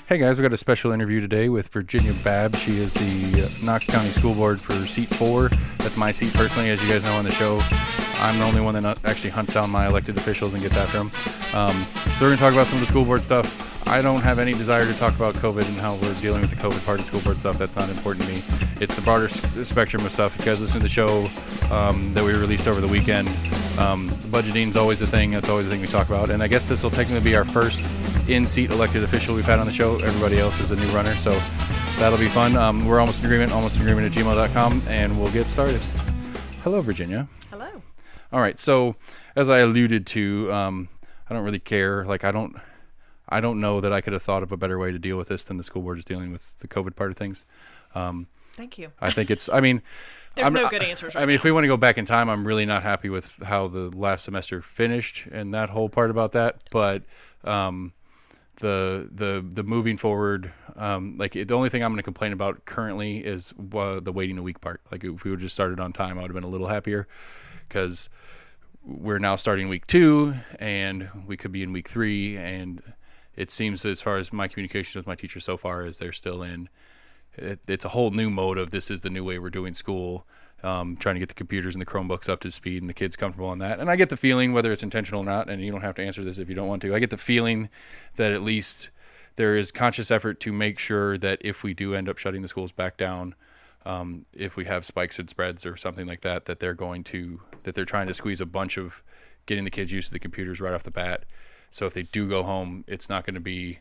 Hey guys, we got a special interview today with Virginia Babb. She is the Knox County School Board for seat 4. That's my seat personally, as you guys know on the show. I'm the only one that actually hunts down my elected officials and gets after them. So we're going to talk about some of the school board stuff. I don't have any desire to talk about COVID and how we're dealing with the COVID part of school board stuff. That's not important to me. It's the broader spectrum of stuff. If you guys listen to the show that we released over the weekend, budgeting is always a thing. That's always a thing we talk about. And I guess this will technically be our first in-seat elected official we've had on the show. Everybody else is a new runner, so that'll be fun. We're almost in agreement at gmail.com, and we'll get started. Hello, Virginia. Hello. All right, so as I alluded to, I don't really care. I don't know that I could have thought of a better way to deal with this than the school board is dealing with the COVID part of things. Thank you. I think it's, There's no good answers right now. If we want to go back in time, I'm really not happy with how the last semester finished and that whole part about that. But the moving forward, the only thing I'm going to complain about currently is the waiting a week part. Like if we would just started on time, I would have been a little happier, because we're now starting week 2 and we could be in week 3, and it seems, as far as my communication with my teachers so far, is they're still in. It's a whole new mode of this is the new way we're doing school, trying to get the computers and the Chromebooks up to speed and the kids comfortable on that. And I get the feeling, whether it's intentional or not, and you don't have to answer this if you don't want to, I get the feeling that at least there is conscious effort to make sure that if we do end up shutting the schools back down, if we have spikes and spreads or something like that, that they're trying to squeeze a bunch of getting the kids used to the computers right off the bat. So if they do go home, it's not going to be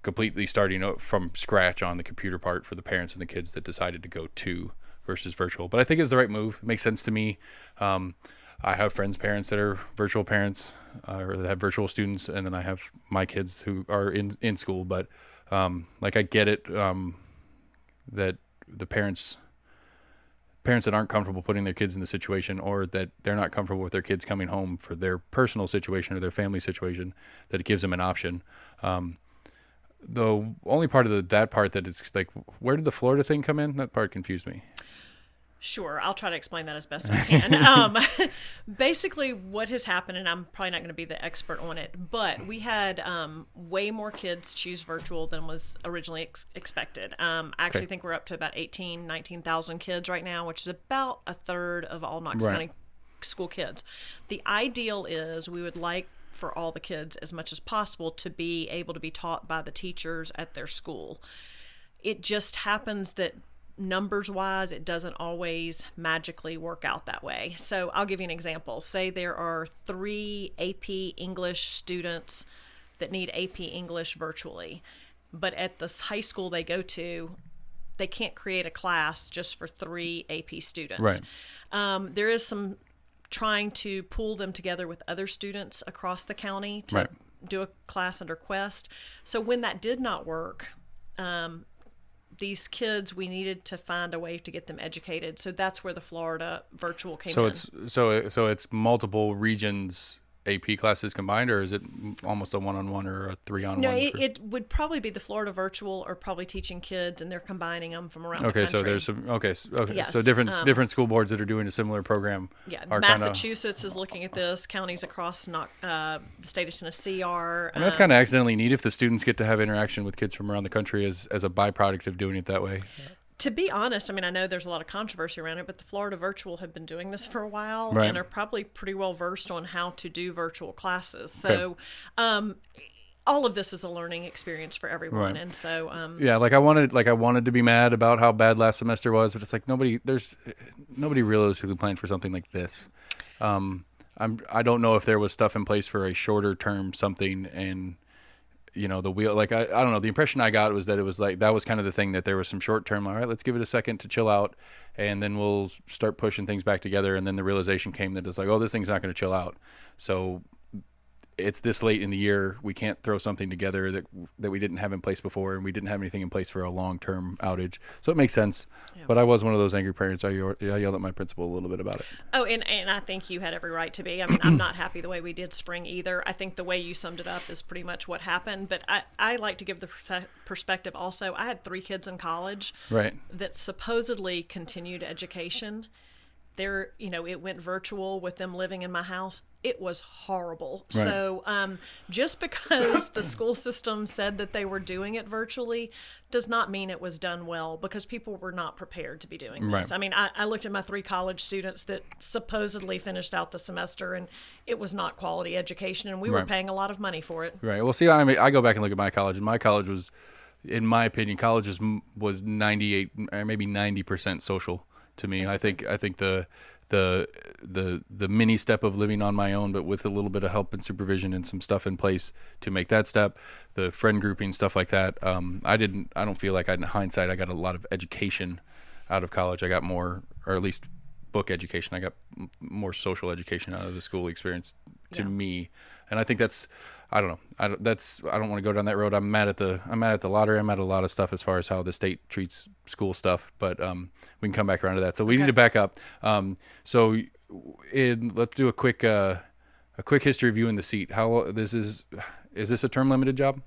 completely starting from scratch on the computer part for the parents and the kids that decided to go to versus virtual. But I think it's the right move. It makes sense to me. I have friends' parents that are virtual parents, or that have virtual students, and then I have my kids who are in school. But I get it, that the parents that aren't comfortable putting their kids in the situation, or that they're not comfortable with their kids coming home for their personal situation or their family situation, that it gives them an option. The only part of that part that it's like, where did the Florida thing come in? That part confused me. Sure, I'll try to explain that as best I can. Basically, what has happened, and I'm probably not going to be the expert on it, but we had way more kids choose virtual than was originally expected. I actually think we're up to about 19,000 kids right now, which is about a third of all Knox County school kids. The ideal is we would like for all the kids, as much as possible, to be able to be taught by the teachers at their school. It just happens that numbers-wise, it doesn't always magically work out that way. So I'll give you an example. Say there are 3 AP English students that need AP English virtually, but at the high school they go to, they can't create a class just for 3 AP students. Right. There is some trying to pool them together with other students across the county to do a class under Quest. So when that did not work, these kids, we needed to find a way to get them educated. So that's where the Florida virtual came in. So it's multiple regions AP classes combined, or is it almost a one-on-one or a 3-on-1? No, it would probably be the Florida virtual, or probably teaching kids, and they're combining them from around the country. So there's some Yes. So different school boards that are doing a similar program. Yeah, Massachusetts is looking at this. Counties across the state of Tennessee are. And that's kind of accidentally neat if the students get to have interaction with kids from around the country as a byproduct of doing it that way. To be honest, I know there's a lot of controversy around it, but the Florida Virtual have been doing this for a while and are probably pretty well versed on how to do virtual classes. So all of this is a learning experience for everyone. Right. And so I wanted to be mad about how bad last semester was, but it's like nobody realistically planned for something like this. I don't know if there was stuff in place for a shorter term something, and the wheel, I don't know. The impression I got was that it was like, that was kind of the thing, that there was some short term, all right, let's give it a second to chill out, and then we'll start pushing things back together. And then the realization came that it's like, oh, this thing's not going to chill out. So it's this late in the year, we can't throw something together that we didn't have in place before, and we didn't have anything in place for a long-term outage. So it makes sense. Yeah. But I was one of those angry parents. I yelled at my principal a little bit about it. Oh, and I think you had every right to be. I'm not happy the way we did spring either. I think the way you summed it up is pretty much what happened. But I like to give the perspective also. I had 3 kids in college that supposedly continued education. It went virtual with them living in my house. it was horrible. Right. So just because the school system said that they were doing it virtually does not mean it was done well, because people were not prepared to be doing this. Right. I mean, I looked at my 3 college students that supposedly finished out the semester, and it was not quality education, and we were Right. paying a lot of money for it. Right. Well, see, I go back and look at my college, and my college was, in my opinion, college was 98 or maybe 90% social to me. I think the mini step of living on my own, but with a little bit of help and supervision and some stuff in place to make that step, the friend grouping, stuff like that. I don't feel like in hindsight, I got a lot of education out of college. I got more, or at least book education. I got more social education out of the school experience to me. And I think that's, I don't know. I don't want to go down that road. I'm mad at the lottery. I'm mad at a lot of stuff as far as how the state treats school stuff, but we can come back around to that. So we need to back up. Let's do a quick history of you in the seat. Is this a term limited job?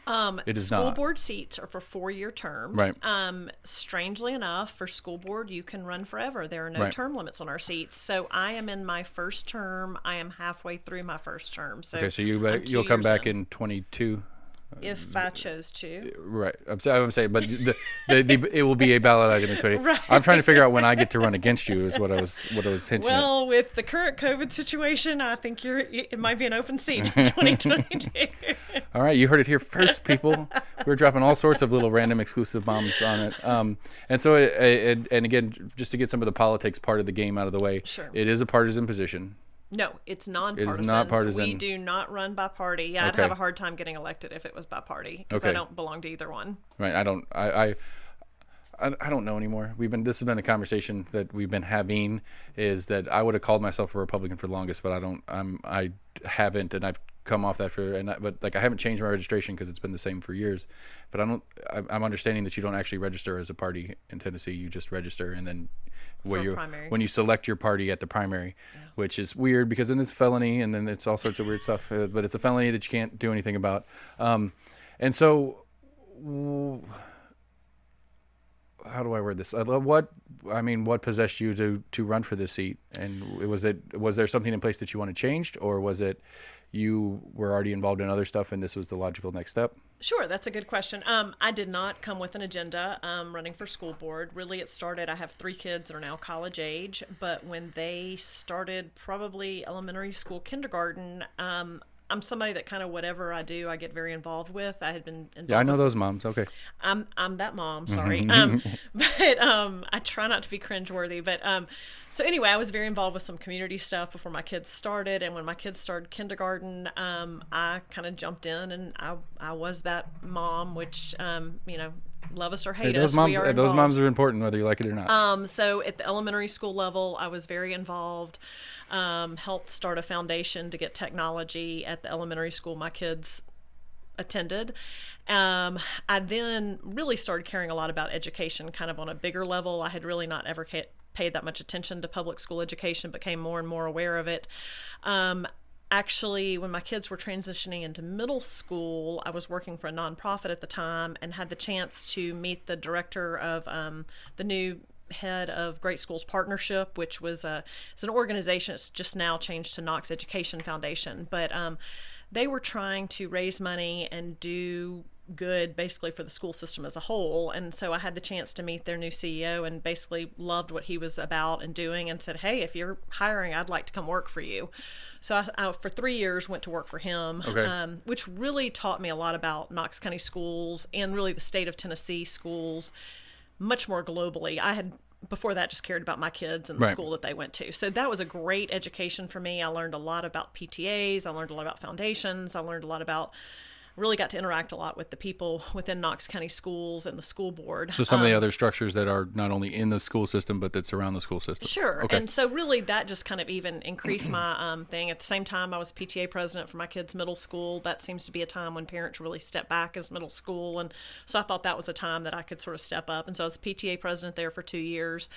It is School not. board seats are for 4-year terms. Right. Strangely enough, for school board, you can run forever. There are no Right. term limits on our seats. So I am in my first term. I am halfway through my first term. So Okay, so I'm 2 you'll come years back in. in 22. If I chose to. Right. I'm saying, but it will be a ballot item in 20. Right. I'm trying to figure out when I get to run against you is what I was hinting at. Well, with the current COVID situation, I think it might be an open seat in 2022. All right, you heard it here first, people. We're dropping all sorts of little random exclusive bombs on it. And so, and again, just to get some of the politics part of the game out of the way, Sure. It is a partisan position. No, it's nonpartisan. It is not partisan. We do not run by party. Yeah, I'd Okay. have a hard time getting elected if it was by party, because I Okay. don't belong to either one. Right. I don't know anymore. This has been a conversation that we've been having, is that I would have called myself a Republican for the longest, but I haven't, and I've come off that but I haven't changed my registration because it's been the same for years. But I'm understanding that you don't actually register as a party in Tennessee. You just register, and then primary. when you select your party at the primary, which is weird because then it's a felony, and then it's all sorts of weird stuff. But it's a felony that you can't do anything about. And so, how do I word this? What possessed you to run for this seat? And was there something in place that you wanted changed, or was it you were already involved in other stuff and this was the logical next step? Sure, that's a good question. I did not come with an agenda running for school board. Really, it started, I have 3 kids that are now college age, but when they started probably elementary school, kindergarten, I'm somebody that kind of whatever I do, I get very involved with. I had been involved Yeah, I know with those moms. Okay. I'm that mom, sorry. But I try not to be cringeworthy. But so anyway, I was very involved with some community stuff before my kids started. And when my kids started kindergarten, I kind of jumped in, and I was that mom, which, love us or hate us, we are those involved. moms are important whether you like it or not. So at the elementary school level, I was very involved, helped start a foundation to get technology at the elementary school my kids attended. I then really started caring a lot about education, kind of on a bigger level. I had really not ever paid that much attention to public school education, became more and more aware of it. Actually, when my kids were transitioning into middle school, I was working for a nonprofit at the time and had the chance to meet the director of the new head of Great Schools Partnership, which was it's an organization. It's just now changed to Knox Education Foundation, but they were trying to raise money and do good basically for the school system as a whole. And so I had the chance to meet their new CEO and basically loved what he was about and doing, and said, hey, if you're hiring, I'd like to come work for you. So I for 3 years went to work for him, Okay. Which really taught me a lot about Knox County schools and really the state of Tennessee schools much more globally. I had before that just cared about my kids and the Right. school that they went to. So that was a great education for me. I learned a lot about PTAs. I learned a lot about foundations. I learned a lot about, really got to interact a lot with the people within Knox County schools and the school board. So some of the other structures that are not only in the school system, but that surround the school system. Sure. Okay. And so really that just kind of even increased my thing. At the same time, I was PTA president for my kids' middle school. That seems to be a time when parents really step back as middle school. And so I thought that was a time that I could sort of step up. And so I was PTA president there for 2 years.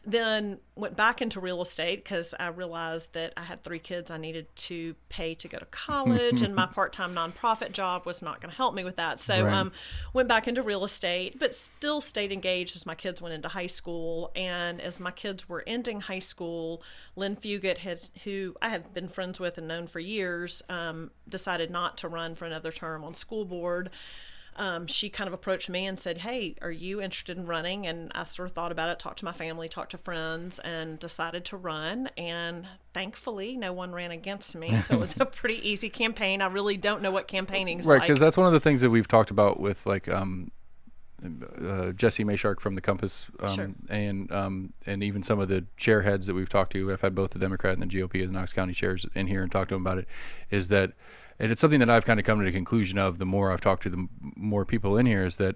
Then went back into real estate because I realized that I had 3 kids I needed to pay to go to college, and my part-time nonprofit nonprofit job was not going to help me with that. So Right. went back into real estate, but still stayed engaged as my kids went into high school. And as my kids were ending high school, Lynn Fugit, who I have been friends with and known for years, decided not to run for another term on school board. She kind of approached me and said, "Hey, are you interested in running?" And I sort of thought about it, talked to my family, talked to friends, and decided to run. And thankfully, no one ran against me. So it was a pretty easy campaign. I really don't know what campaigning is Right, like. because that's one of the things that we've talked about with like Jesse Mayshark from the Compass, Sure. and even some of the chair heads that we've talked to. I've had both the Democrat and the GOP of the Knox County chairs in here and talked to them about it. Is that, and it's something that I've kind of come to the conclusion of the more I've talked to the more people in here, is that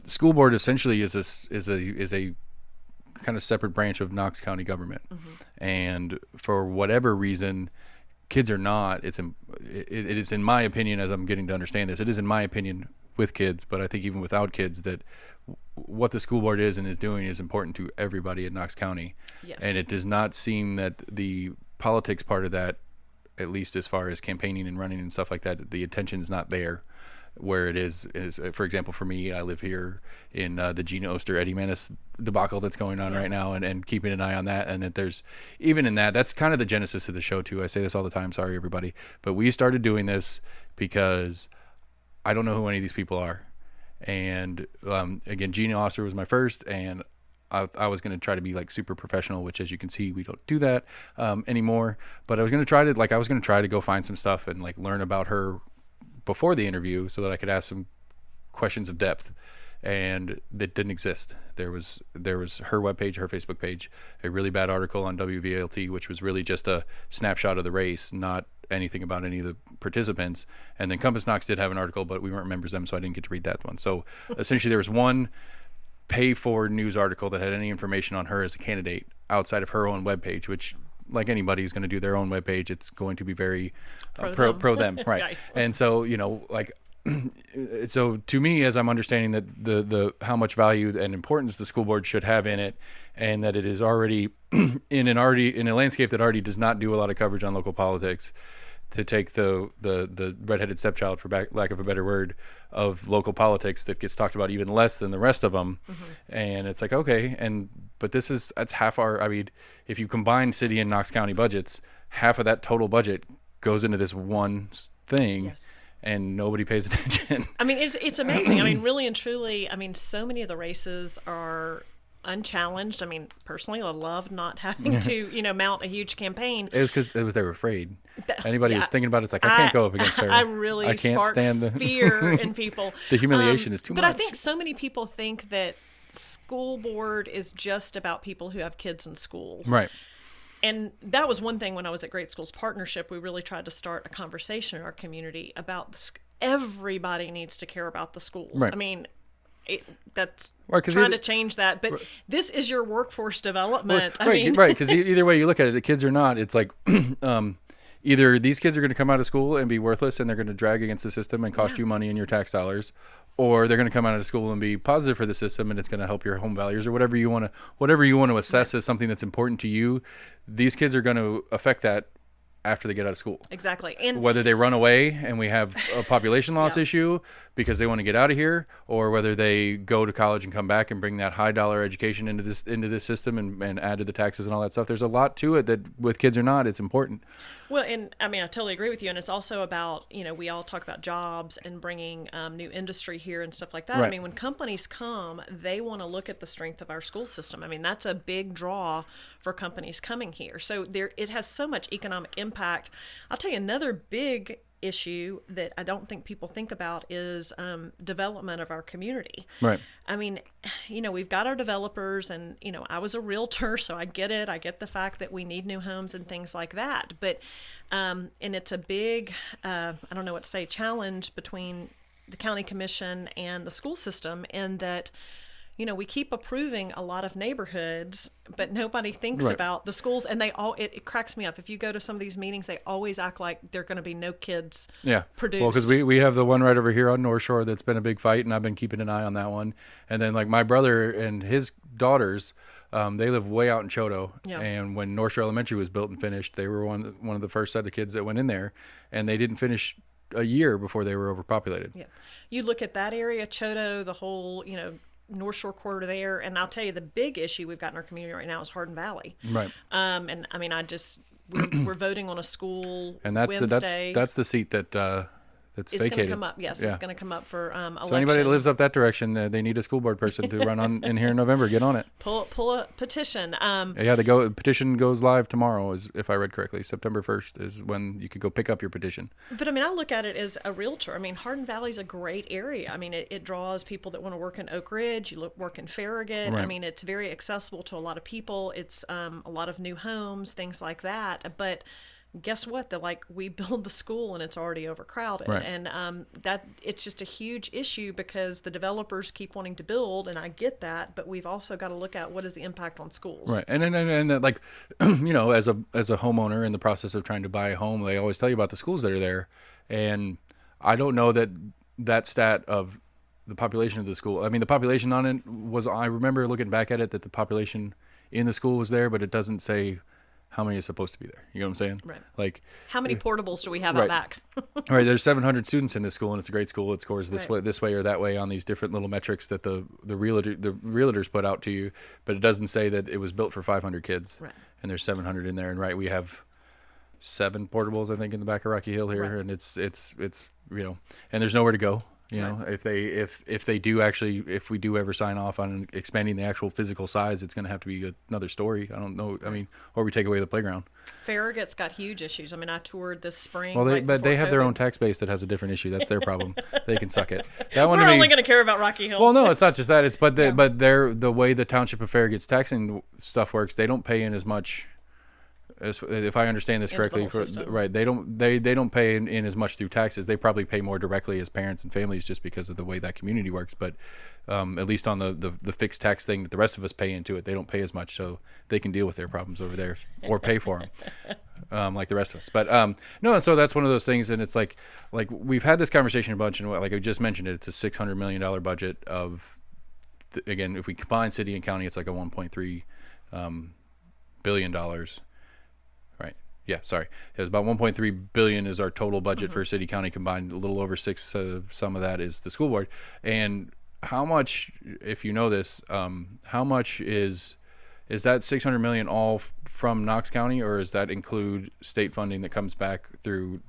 school board essentially is a kind of separate branch of Knox County government, and for whatever reason, kids are not. It is in my opinion, as I'm getting to understand this, it is in my opinion with kids, but I think even without kids, that what the school board is and is doing is important to everybody in Knox County. Yes. And it does not seem that the politics part of that, at least as far as campaigning and running and stuff like that, the attention is not there. Where it is for example, for me, I live here in the Gina Oster, Eddie Manis debacle that's going on right now, and keeping an eye on that. And that there's, even in that's kind of the genesis of the show too. I say this all the time, sorry everybody, but we started doing this because I don't know who any of these people are. And again, Gina Oster was my first, and I was going to try to be like super professional, which as you can see, we don't do that anymore. But I was going to try to go find some stuff and like learn about her before the interview so that I could ask some questions of depth. And that didn't exist. There was her webpage, her Facebook page, a really bad article on WVLT, which was really just a snapshot of the race, not anything about any of the participants. And then Compass Knox did have an article, but we weren't members of them, so I didn't get to read that one. So essentially there was one pay for news article that had any information on her as a candidate outside of her own webpage, which, like anybody is going to do their own webpage, it's going to be very pro them, right? Right. And so, like, so to me, as I'm understanding that the how much value and importance the school board should have in it, and that it is already in a landscape that already does not do a lot of coverage on local politics, to take the redheaded stepchild, for lack of a better word, of local politics that gets talked about even less than the rest of them. And it's like, okay, but that's half our, I mean, if you combine city and Knox County budgets, half of that total budget goes into this one thing. Yes. And nobody pays attention. I mean, it's amazing. I mean, really and truly, I mean, so many of the races are unchallenged. I mean, personally, I love not having to, mount a huge campaign. It was because they were afraid. Anybody was thinking about it, it's like, I can't go up against her. I really I can't spark stand the fear in people. The humiliation is too much. But I think so many people think that school board is just about people who have kids in schools. Right. And that was one thing when I was at Great Schools Partnership. We really tried to start a conversation in our community about everybody needs to care about the schools. Right. I mean, that's Right, trying to change that. But this is your workforce development. Right, because either way you look at it, the kids or not, it's like either these kids are going to come out of school and be worthless and they're going to drag against the system and cost you money and your tax dollars, or they're going to come out of school and be positive for the system and it's going to help your home values, or whatever you want to assess as something that's important to you. These kids are going to affect that after they get out of school. Exactly. And whether they run away and we have a population loss issue because they want to get out of here, or whether they go to college and come back and bring that high dollar education into this system and add to the taxes and all that stuff. There's a lot to it that, with kids or not, it's important. Well, and I mean, I totally agree with you. And it's also about, we all talk about jobs and bringing new industry here and stuff like that. Right. I mean, when companies come, they want to look at the strength of our school system. I mean, that's a big draw for companies coming here. So it has so much economic impact. I'll tell you another big issue that I don't think people think about is development of our community. Right. I mean, we've got our developers, and, I was a realtor, so I get it. I get the fact that we need new homes and things like that. But, and it's a big, I don't know what to say, challenge between the county commission and the school system, in that, we keep approving a lot of neighborhoods, but nobody thinks about the schools. And it cracks me up. If you go to some of these meetings, they always act like they're going to be no kids produced. Well, because we have the one right over here on North Shore that's been a big fight, and I've been keeping an eye on that one. And then, like, my brother and his daughters, they live way out in Choteau. Yeah. And when North Shore Elementary was built and finished, they were one of the first set of kids that went in there, and they didn't finish a year before they were overpopulated. Yeah. You look at that area, Choteau, the whole, North Shore corridor there, and I'll tell you the big issue we've got in our community right now is Hardin Valley. Right. And I mean, we're voting on a school and Wednesday. that's the seat that's it's vacated. going to come up. Yes, Yeah. It's going to come up for election. So anybody that lives up that direction, they need a school board person to run on in here in November. Get on it. Pull a petition. Yeah, the petition goes live tomorrow, if I read correctly. September 1st is when you could go pick up your petition. But I mean, I look at it as a realtor. I mean, Hardin Valley is a great area. I mean, it draws people that want to work in Oak Ridge. Work in Farragut. Right. I mean, it's very accessible to a lot of people. It's a lot of new homes, things like that. But guess what? We build the school and it's already overcrowded. Right. And that it's just a huge issue because the developers keep wanting to build, and I get that, but we've also got to look at what is the impact on schools. Right. And that, as a homeowner in the process of trying to buy a home, they always tell you about the schools that are there. And I don't know that stat of the population of the school. I mean, the population on it I remember looking back at it, that the population in the school was there, but it doesn't say how many is supposed to be there. You know what I'm saying? Right. Like, how many portables do we have right. out back? Right. There's 700 students in this school, and it's a great school. It scores this way or that way on these different little metrics that the realtors put out to you, but it doesn't say that it was built for 500 kids. Right. And there's 700 in there, and we have 7 portables, I think, in the back of Rocky Hill here, and it's and there's nowhere to go. If we do ever sign off on expanding the actual physical size, it's going to have to be another story. I don't know. I mean, or we take away the playground. Farragut's got huge issues. I mean, I toured this spring. Well, they have their own tax base that has a different issue. That's their problem. They can suck it. We're only going to care about Rocky Hill. Well, no, it's not just that. But the way the township of Farragut's taxing stuff works, they don't pay in as much. If I understand this correctly, right? They don't pay in as much through taxes. They probably pay more directly as parents and families just because of the way that community works. But at least on the fixed tax thing that the rest of us pay into it, they don't pay as much, so they can deal with their problems over there or pay for them like the rest of us. But no, so that's one of those things, and it's like we've had this conversation a bunch, and like I just mentioned it, it's a $600 million budget of again, if we combine city and county, it's like a $1.3 billion. Right. Yeah, sorry. It was about $1.3 billion is our total budget for city county combined. A little over 6, some of that is the school board. And how much, if you know this, how much is that $600 million all from Knox County, or does that include state funding that comes back through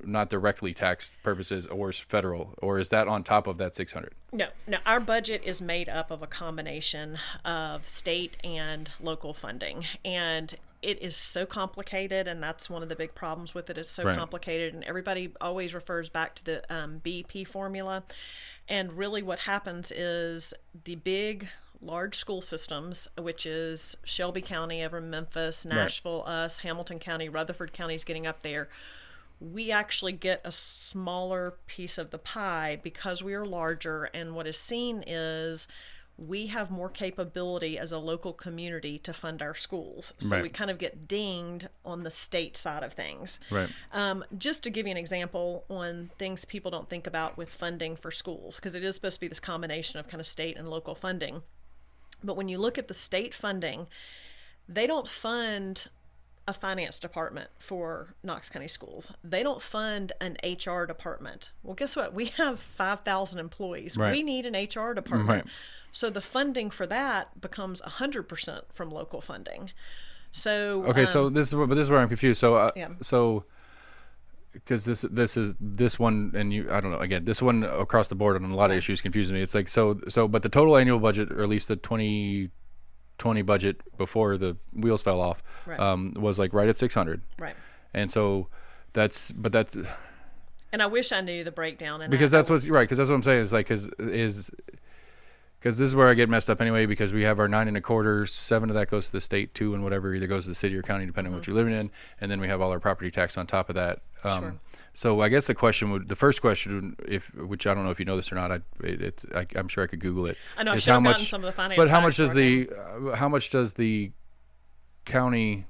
not directly taxed purposes, or federal, or is that on top of that 600? No, our budget is made up of a combination of state and local funding, and it is so complicated, and that's one of the big problems with it. It's so complicated, and everybody always refers back to the BP formula, and really what happens is the large school systems, which is Shelby County over Memphis, Nashville, us, Hamilton County, Rutherford County is getting up there. We actually get a smaller piece of the pie because we are larger, and what is seen is we have more capability as a local community to fund our schools. So we kind of get dinged on the state side of things. Right. Just to give you an example on things people don't think about with funding for schools, because it is supposed to be this combination of kind of state and local funding. But when you look at the state funding, they don't fund a finance department for Knox County Schools. They don't fund an HR department. Well, guess what? We have 5,000 employees. We need an HR department. So the funding for that becomes 100% from local funding. So okay, so this is where I'm confused. So so because this one, and I don't know, again, this one across the board on a lot of issues confuses me. It's like so but the total annual budget, or at least the 2020 budget before the wheels fell off, was right at 600. Right. And so that's and I wish I knew the breakdown, and because that's what I'm saying is because this is where I get messed up anyway, because we have our 9 1/4, 7 of that goes to the state, 2 and whatever either goes to the city or county depending on what you're living in, and then we have all our property tax on top of that. So I guess the first question, which I don't know if you know this or not, I'm sure I could Google it. I know I should have gotten some of the finance. But how much does the county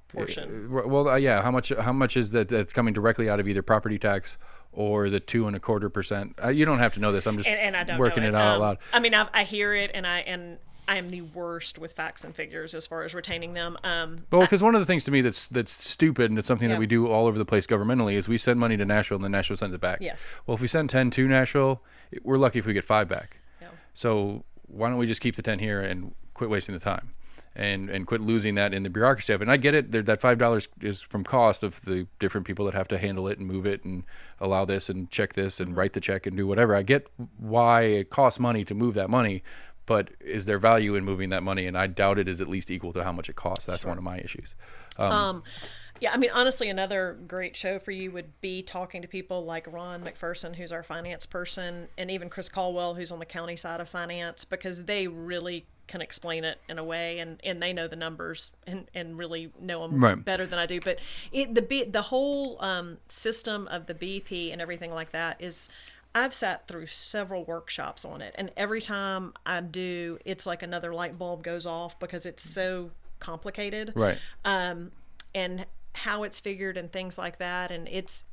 portion? How much is that's coming directly out of either property tax or the 2 1/4%? You don't have to know this. I'm just and I don't working know it out loud. I mean, I hear it, and I am the worst with facts and figures as far as retaining them. Well, because one of the things to me that's stupid, and it's something Yeah. that we do all over the place governmentally, is we send money to Nashville and then Nashville sends it back. Yes. Well, if we send 10 to Nashville, we're lucky if we get 5 back. Yeah. So why don't we just keep the 10 here and quit wasting the time, and quit losing that in the bureaucracy of it? And I get it. That $5 is from cost of the different people that have to handle it and move it and allow this and check this and write the check and do whatever. I get why it costs money to move that money. But is there value in moving that money? And I doubt it is at least equal to how much it costs. That's one of my issues. Yeah, I mean, honestly, another great show for you would be talking to people like Ron McPherson, who's our finance person, and even Chris Caldwell, who's on the county side of finance, because they really can explain it in a way, and they know the numbers and really know them better than I do. But the whole system of the BP and everything like that is... I've sat through several workshops on it, and every time I do, it's like another light bulb goes off because it's so complicated. Right. And how it's figured and things like that. And there's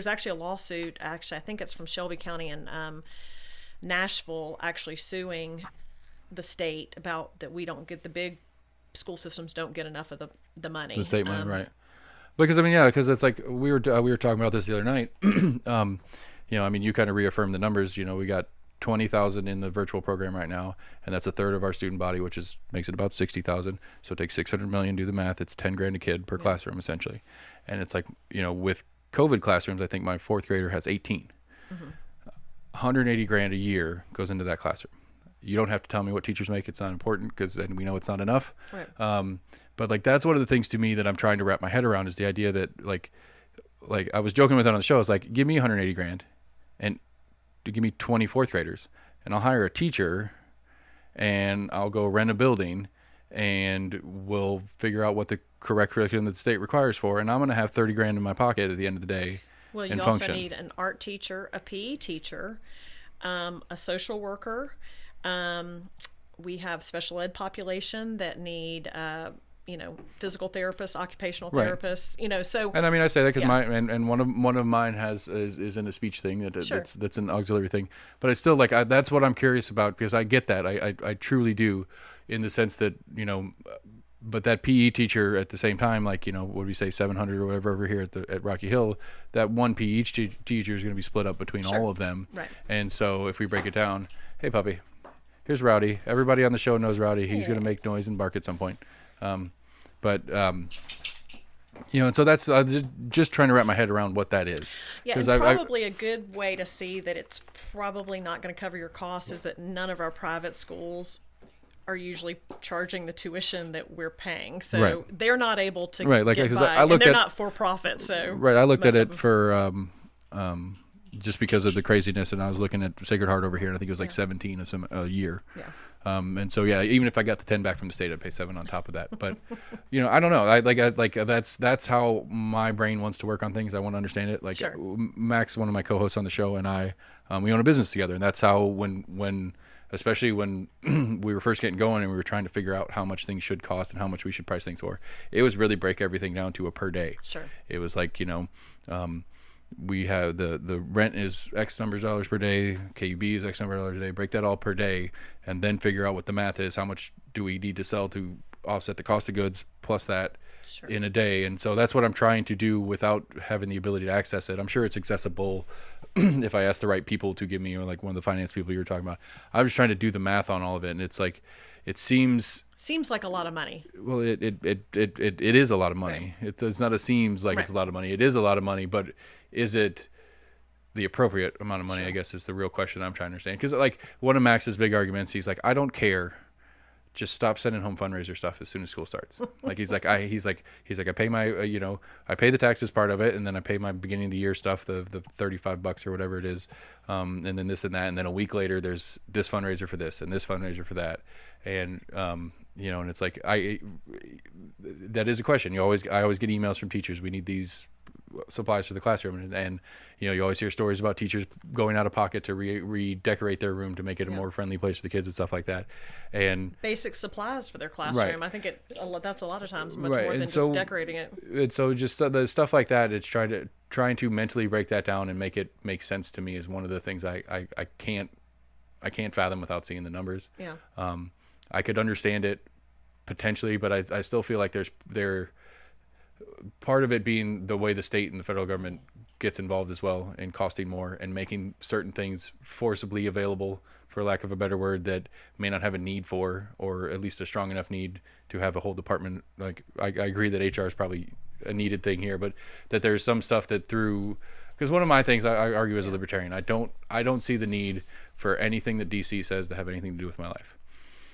actually a lawsuit, actually, I think it's from Shelby County and Nashville, actually suing the state about that we don't get, the big school systems don't get enough of the money. The state money, right. Because, I mean, yeah, because it's like we were talking about this the other night. I mean, you kind of reaffirmed the numbers. We got 20,000 in the virtual program right now, and that's a third of our student body, which makes it about 60,000. So take 600 million, do the math. It's 10 grand a kid per classroom, essentially. And it's like, with COVID classrooms, I think my 4th grader has 18. 180 grand a year goes into that classroom. You don't have to tell me what teachers make. It's not important because then we know it's not enough. Right. But like, that's one of the things to me that I'm trying to wrap my head around, is the idea that like I was joking with that on the show. It's like, give me 180 grand and give me 20 4th graders, and I'll hire a teacher and I'll go rent a building and we'll figure out what the correct curriculum that the state requires for. And I'm going to have 30 grand in my pocket at the end of the day. Well, you also need an art teacher, a PE teacher, a social worker. We have special ed population that need, physical therapists, occupational therapists, so. And I mean, I say that because one of mine is in a speech thing that's an auxiliary thing, but it's still like, that's what I'm curious about, because I get that. I truly do, in the sense that, but that PE teacher at the same time, like, what do we say, 700 or whatever over here at Rocky Hill, that one PE teacher is going to be split up between all of them. Right. And so if we break it down, hey puppy, here's Rowdy. Everybody on the show knows Rowdy. He's going to make noise and bark at some point. And so that's just trying to wrap my head around what that is. Yeah, and probably a good way to see that it's probably not going to cover your costs is that none of our private schools are usually charging the tuition that we're paying. So they're not able to get by. And they're not for profit. So I looked at it for just because of the craziness, and I was looking at Sacred Heart over here, and I think it was like 17 a year. Yeah. And so even if I got the 10 back from the state, I'd pay 7 on top of that. But I don't know. That's how my brain wants to work on things. I want to understand it. Like Max, one of my co-hosts on the show, and I, we own a business together, and that's how especially when we were first getting going and we were trying to figure out how much things should cost and how much we should price things for, it was really break everything down to a per day. Sure. It was like, we have the rent is X number of dollars per day, KUB is X number of dollars a day, break that all per day, and then figure out what the math is. How much do we need to sell to offset the cost of goods plus that in a day? And so that's what I'm trying to do without having the ability to access it. I'm sure it's accessible if I ask the right people to give me, or like one of the finance people you were talking about. I was trying to do the math on all of it, and it's like, it seems like a lot of money. Well, it is a lot of money. Right. It's not seems like it's a lot of money. It is a lot of money, but is it the appropriate amount of money? I guess is the real question I'm trying to understand. Because like one of Max's big arguments, he's like, I don't care. Just stop sending home fundraiser stuff as soon as school starts. Like he's like I pay my I pay the taxes part of it, and then I pay my beginning of the year stuff, the $35 or whatever it is, and then this and that, and then a week later there's this fundraiser for this and this fundraiser for that, and and it's like that is a question. I always get emails from teachers. We need these supplies for the classroom, and you always hear stories about teachers going out of pocket to redecorate their room to make it a more friendly place for the kids and stuff like that, and basic supplies for their classroom. I think that's a lot of times much more than just decorating it. And so just the stuff like that, it's trying to mentally break that down and make it make sense to me is one of the things I I can't fathom without seeing the numbers. Yeah. I could understand it potentially, but I still feel like there part of it being the way the state and the federal government gets involved as well in costing more and making certain things forcibly available, for lack of a better word, that may not have a need for, or at least a strong enough need to have a whole department. Like I agree that HR is probably a needed thing here, but that there's some stuff that because one of my things I argue as a libertarian, I don't see the need for anything that DC says to have anything to do with my life.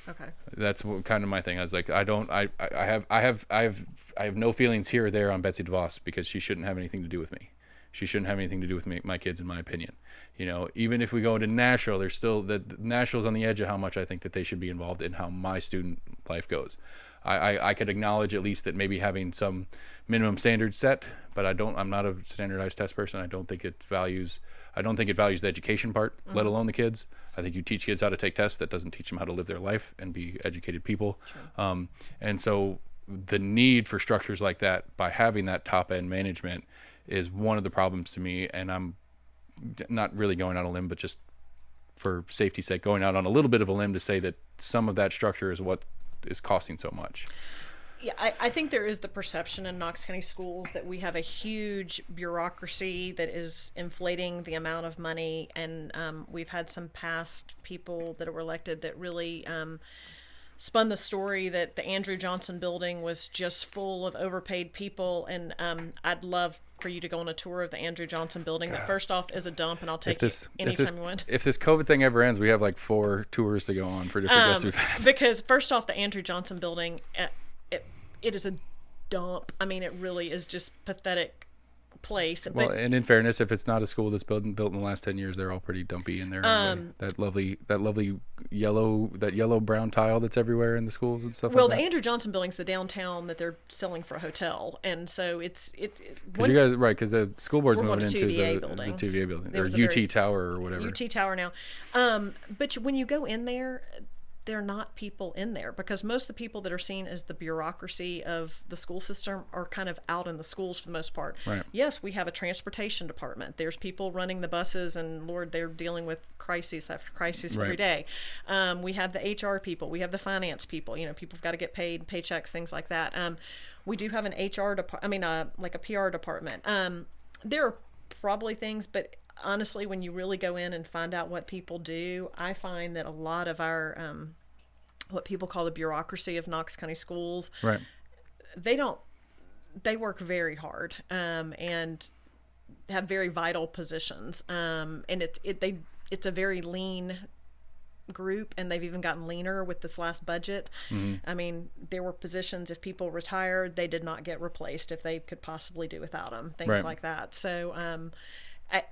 Okay. That's kind of my thing. I was like, I have no feelings here or there on Betsy DeVos, because she shouldn't have anything to do with me. She shouldn't have anything to do with my kids, in my opinion. Even if we go into Nashville, there's still Nashville's on the edge of how much I think that they should be involved in how my student life goes. I could acknowledge at least that maybe having some minimum standards set, but I'm not a standardized test person. I don't think it values the education part, let alone the kids. I think you teach kids how to take tests. That doesn't teach them how to live their life and be educated people. Sure. And so the need for structures like that, by having that top end management, is one of the problems to me. And I'm not really going out on a limb, but just for safety's sake, going out on a little bit of a limb to say that some of that structure is what is costing so much. Yeah, I think there is the perception in Knox County schools that we have a huge bureaucracy that is inflating the amount of money, and we've had some past people that were elected that really spun the story that the Andrew Johnson building was just full of overpaid people, and I'd love for you to go on a tour of the Andrew Johnson building. That first off is a dump, and I'll take it anytime you want. If this COVID thing ever ends, we have like 4 tours to go on for different guests we've had. Because first off, the Andrew Johnson building, it is a dump. I mean, it really is just pathetic place. Well, and in fairness, if it's not a school that's built in the last 10 years, they're all pretty dumpy in there. That lovely yellow brown tile that's everywhere in the schools and stuff. Well, like the Andrew Johnson building's the downtown that they're selling for a hotel, and so it's. Because you guys, right? Because the school board's moving into the TVA building, or UT Tower or whatever. UT Tower now, but when you go in there, they're not people in there, because most of the people that are seen as the bureaucracy of the school system are kind of out in the schools for the most part. Right. Yes, we have a transportation department. There's people running the buses, and Lord, they're dealing with crises after crisis every day. We have the HR people. We have the finance people. People have got to get paid, paychecks, things like that. We do have an HR department. Like a PR department. There are probably things, but honestly, when you really go in and find out what people do, I find that a lot of our what people call the bureaucracy of Knox County schools, right? They work very hard and have very vital positions, and it's a very lean group, and they've even gotten leaner with this last budget. Mm-hmm. I mean, there were positions, if people retired, they did not get replaced if they could possibly do without them, things like that. So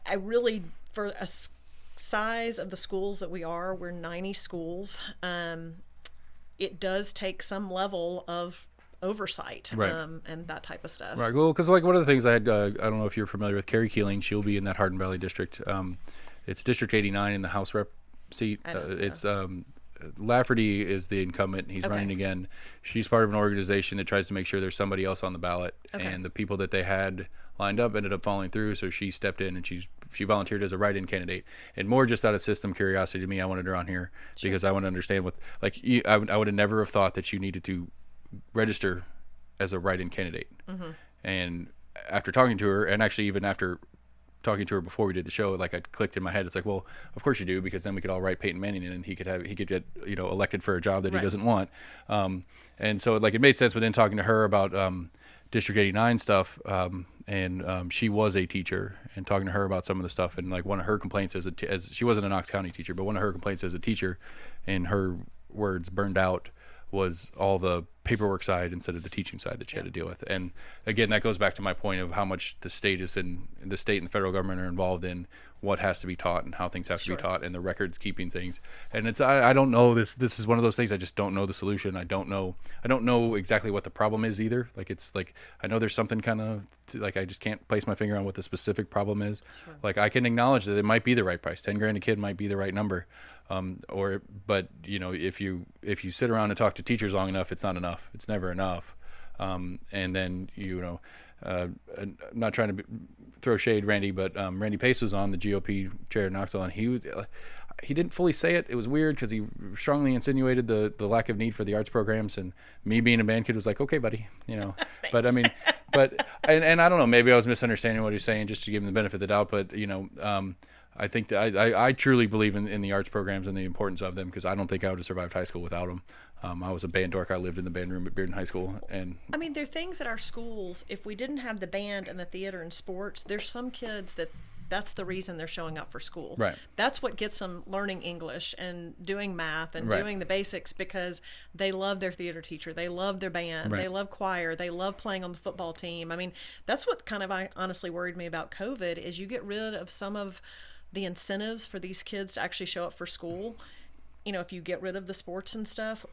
I really, for a size of the schools that we're 90 schools, it does take some level of oversight, and that type of stuff. Right. Well, because like one of the things I had, I don't know if you're familiar with Carrie Keeling. She'll be in that Hardin Valley district. It's District 89 in the House Rep seat. It's Lafferty is the incumbent. He's running again. She's part of an organization that tries to make sure there's somebody else on the ballot, and the people that they had lined up ended up falling through. So she stepped in, and she volunteered as a write-in candidate, and more just out of system curiosity to me. I wanted her on here because I want to understand what I would have never have thought that you needed to register as a write-in candidate. Mm-hmm. And after talking to her, and actually even after talking to her before we did the show, like, I clicked in my head. It's like, well, of course you do, because then we could all write Peyton Manning in, and he could get elected for a job that he doesn't want. And so like it made sense. But then talking to her about District 89 stuff, and she was a teacher, and talking to her about some of the stuff, and like one of her complaints as she wasn't a Knox County teacher, but one of her complaints as a teacher, in her words, burned out, was all the paperwork side instead of the teaching side that you had to deal with. And again, that goes back to my point of how much the state and the federal government are involved in what has to be taught and how things have to be taught, and the records keeping things. And it's I don't know, this is one of those things, I just don't know the solution. I don't know exactly what the problem is either. Like, it's like, I know there's something kind of like, I just can't place my finger on what the specific problem is. Like, I can acknowledge that it might be the right price. $10,000 a kid might be the right number. But if you sit around and talk to teachers long enough, it's not enough. It's never enough. And then, I'm not trying to throw shade, Randy, but Randy Pace was on, the GOP chair in Knoxville, and he didn't fully say it. It was weird because he strongly insinuated the lack of need for the arts programs, and me being a band kid was like, okay, buddy, but I mean, and I don't know, maybe I was misunderstanding what he was saying just to give him the benefit of the doubt, but I think that I truly believe in the arts programs and the importance of them, because I don't think I would have survived high school without them. I was a band dork. I lived in the band room at Bearden High School. And I mean, there are things at our schools, if we didn't have the band and the theater and sports, there's some kids that's the reason they're showing up for school. Right. That's what gets them learning English and doing math and Right. doing the basics, because they love their theater teacher. They love their band. Right. They love choir. They love playing on the football team. I mean, that's what kind of honestly worried me about COVID, is you get rid of some of the incentives for these kids to actually show up for school. If you get rid of the sports and stuff,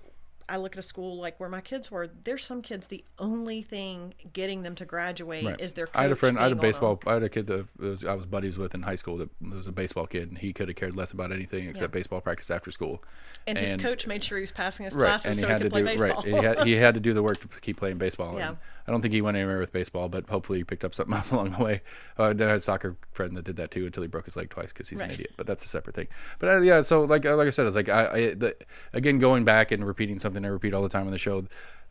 I look at a school like where my kids were. There's some kids, the only thing getting them to graduate Right. is their coach. I had a friend. I had a being on baseball. them. I had a kid that I was buddies with in high school. That was a baseball kid, and he could have cared less about anything except baseball practice after school. And his coach made sure he was passing his Right, classes and so he could play baseball. Right, he had to do the work to keep playing baseball. Yeah. And I don't think he went anywhere with baseball, but hopefully he picked up something else along the way. Then I had a soccer friend that did that too until he broke his leg twice because he's an Right. idiot. But that's a separate thing. But yeah, so like I said, it's like again, going back and repeating something I repeat all the time on the show.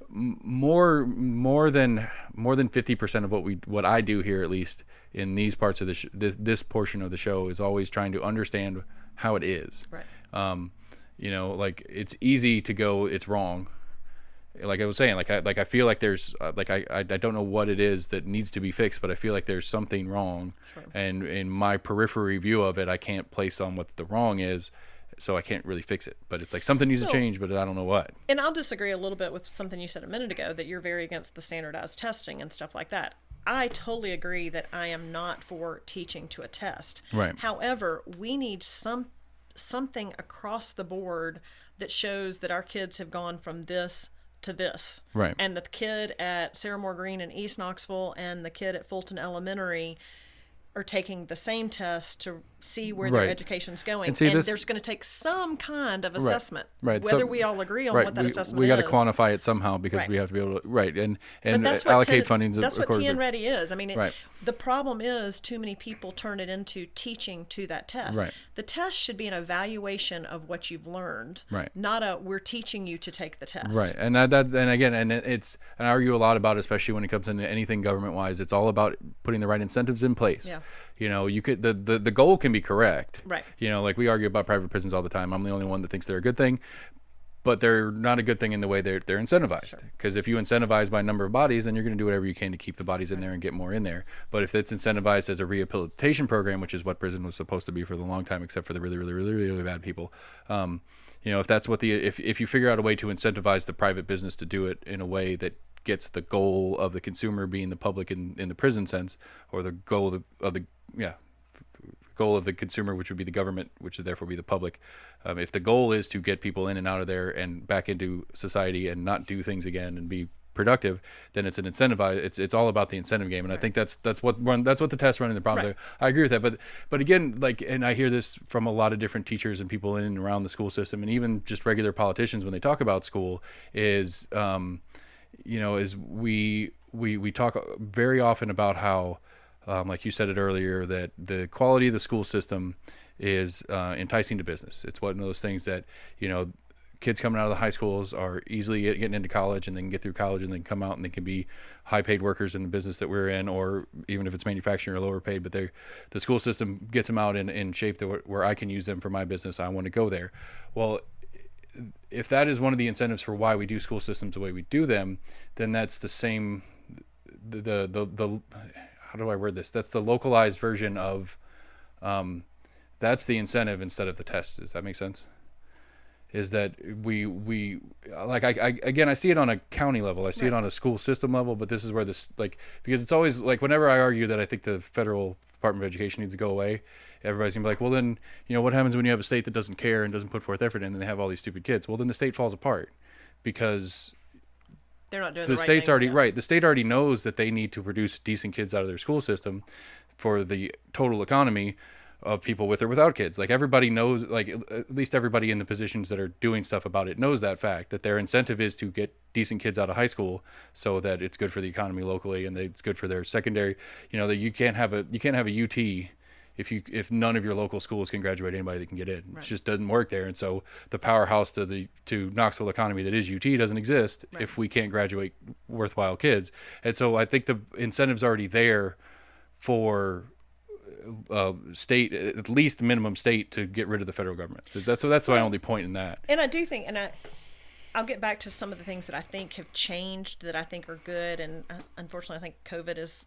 More than 50% of what I do here, at least in these parts of this portion of the show, is always trying to understand how it is. Right. Like it's easy to go, it's wrong. Like I was saying, I feel like there's I don't know what it is that needs to be fixed, but I feel like there's something wrong. Sure. And in my periphery view of it, I can't place on what the wrong is. So I can't really fix it, but it's like something needs to change, but I don't know what. And I'll disagree a little bit with something you said a minute ago, that you're very against the standardized testing and stuff like that. I totally agree that I am not for teaching to a test. Right. However, we need something across the board that shows that our kids have gone from this to this. Right. And the kid at Sarah Moore Green in East Knoxville and the kid at Fulton Elementary are taking the same test to see where their Right. education's going. And see, there's going to take some kind of assessment. Right. Whether So- we all agree on Right. what that assessment we is. got to quantify it somehow because Right. we have to be able to and But that's what allocate funding. That's what according to- TN Ready is. I mean, Right. the problem is too many people turn it into teaching to that test. Right. The test should be an evaluation of what you've learned, Right. not we're teaching you to take the test. Right, and and I argue a lot about it, especially when it comes into anything government wise. It's all about putting the right incentives in place. Yeah. You could the goal can be correct. Right. Like we argue about private prisons all the time. I'm the only one that thinks they're a good thing, but they're not a good thing in the way they're incentivized. Because if you incentivize by number of bodies, then you're going to do whatever you can to keep the bodies in there and get more in there. But if it's incentivized as a rehabilitation program, which is what prison was supposed to be for the long time, except for the really, really, really, really bad people. If that's what if you figure out a way to incentivize the private business to do it in a way that gets the goal of the consumer being the public in the prison sense, or the goal of the goal of the consumer, which would be the government, which would therefore be the public. If the goal is to get people in and out of there and back into society and not do things again and be productive, then it's an incentivize. It's all about the incentive game, and I think that's what the tests run in the problem. Right. I agree with that, but again, and I hear this from a lot of different teachers and people in and around the school system, and even just regular politicians when they talk about school is we talk very often about how. Like you said it earlier, that the quality of the school system is enticing to business. It's one of those things that, kids coming out of the high schools are easily getting into college, and they can get through college and then come out and they can be high paid workers in the business that we're in, or even if it's manufacturing or lower paid, but the school system gets them out in shape where I can use them for my business. I want to go there. Well, if that is one of the incentives for why we do school systems the way we do them, then that's the same, the how do I word this? That's the localized version of, that's the incentive instead of the test. Does that make sense? Is that we like, I see it on a county level. I see it on a school system level, but this is where this, because it's always like, whenever I argue that I think the federal Department of Education needs to go away, everybody's gonna be like, well then, what happens when you have a state that doesn't care and doesn't put forth effort in, and they have all these stupid kids? Well, then the state falls apart because They're not doing the right state's things, already yeah. right. The state already knows that they need to produce decent kids out of their school system for the total economy of people with or without kids. Like, everybody knows, like, at least everybody in the positions that are doing stuff about it knows that fact, that their incentive is to get decent kids out of high school so that it's good for the economy locally and it's good for their secondary. That you can't have a UT if none of your local schools can graduate anybody that can get in. It just doesn't work there. And so the powerhouse to Knoxville economy that is UT doesn't exist if we can't graduate worthwhile kids. And so I think the incentive's already there for state, at least minimum state, to get rid of the federal government. That's my only point in that. And I do think, I'll get back to some of the things that I think have changed that I think are good. And unfortunately, I think COVID is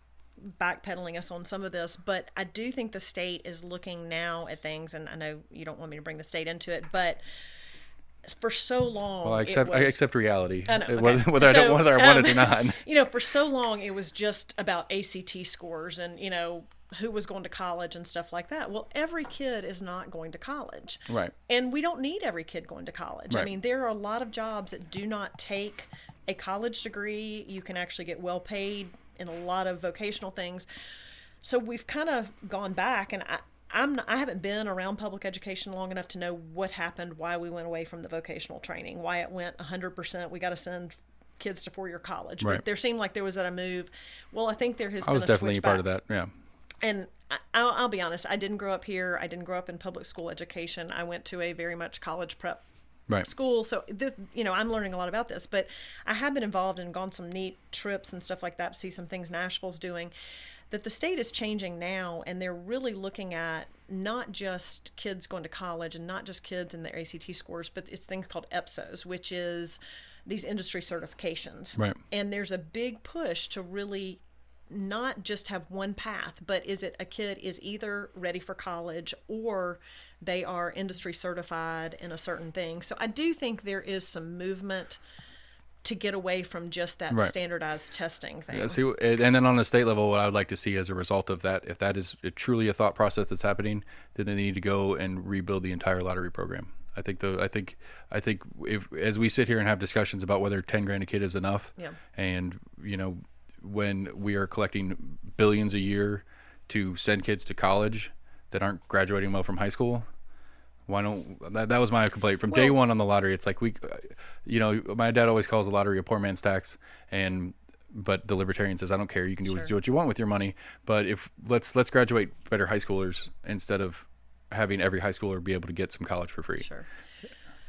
backpedaling us on some of this, but I do think the state is looking now at things, and I know you don't want me to bring the state into it, but for so long, well, I accept reality, I know, okay. whether I want it or not. For so long it was just about ACT scores and who was going to college and stuff like that. Well, every kid is not going to college, right? And we don't need every kid going to college. Right. I mean, there are a lot of jobs that do not take a college degree. You can actually get well paid in a lot of vocational things. So we've kind of gone back, and I haven't been around public education long enough to know what happened, why we went away from the vocational training, why it went 100%. We got to send kids to 4-year college. Right. But there seemed like there was a move. Well, I think there has been a switch back. I was definitely a part of that, yeah. And I'll be honest, I didn't grow up here. I didn't grow up in public school education. I went to a very much college prep school. So this, I'm learning a lot about this, but I have been involved and gone some neat trips and stuff like that to see some things Nashville's doing. That the state is changing now, and they're really looking at not just kids going to college and not just kids and their ACT scores, but it's things called EPSOs, which is these industry certifications. Right. And there's a big push to really not just have one path, but a kid is either ready for college or they are industry certified in a certain thing. So I do think there is some movement to get away from just that standardized testing thing. Yeah, see, and then on the state level, what I would like to see as a result of that, if that is truly a thought process that's happening, then they need to go and rebuild the entire lottery program. I think if, as we sit here and have discussions about whether $10,000 a kid is enough, and when we are collecting billions a year to send kids to college that aren't graduating well from high school, why don't that was my complaint from day one on the lottery. It's like my dad always calls the lottery a poor man's tax, but the libertarian says I don't care, you can do what you want with your money, but if let's graduate better high schoolers instead of having every high schooler be able to get some college for free. Sure.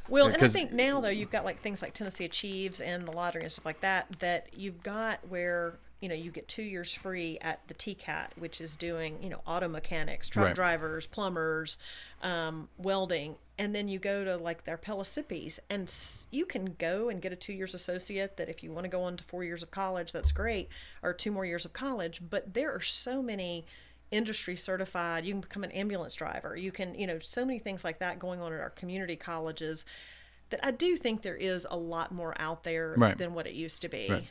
Well, and I think now, though, you've got things like Tennessee Achieves and the lottery and stuff like that you've got where, you get 2 years free at the TCAT, which is doing, auto mechanics, truck drivers, plumbers, welding. And then you go to their Pelissippi's, and you can go and get a 2 years associate that if you want to go on to 4 years of college, that's great, or 2 more years of college. But there are so many industry certified, you can become an ambulance driver, you can, so many things like that going on at our community colleges that I do think there is a lot more out there than what it used to be. Right.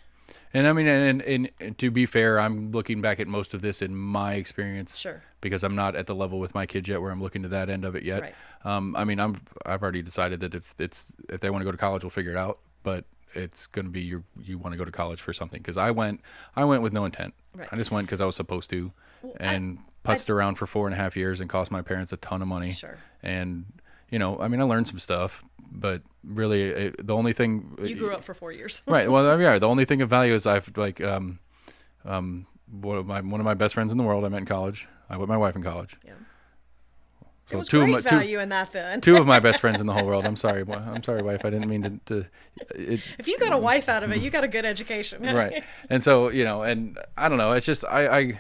And I mean, and to be fair, I'm looking back at most of this in my experience, because I'm not at the level with my kids yet where I'm looking to that end of it yet. Right. I mean, I've already decided that if they want to go to college, we'll figure it out, but it's going to be you want to go to college for something, because I went with no intent. Right. I just went because I was supposed to, and putzed around for 4.5 years and cost my parents a ton of money. Sure. And I learned some stuff, but really the only thing you grew up for 4 years. Right. Well, yeah. The only thing of value is I've one of my best friends in the world I met in college. I met my wife in college. Yeah. So there was great value in that then. 2 of my best friends in the whole world. I'm sorry, wife. I didn't mean to if you got a wife out of it, you got a good education. Right. And so, and I don't know. It's just I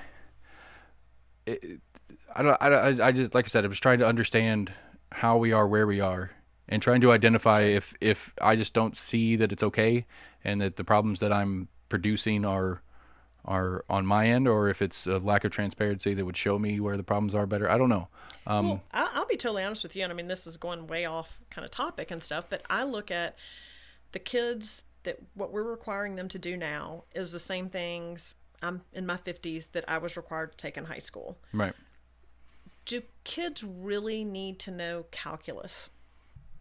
just, like I said, I was trying to understand how we are where we are, and trying to identify if I just don't see that it's okay, and that the problems that I'm producing are on my end, or if it's a lack of transparency that would show me where the problems are better. I don't know. Well, I'll be totally honest with you, and I mean, this is going way off kind of topic and stuff, but I look at the kids that what we're requiring them to do now is the same things I'm in my 50s that I was required to take in high school. Right. Do kids really need to know calculus?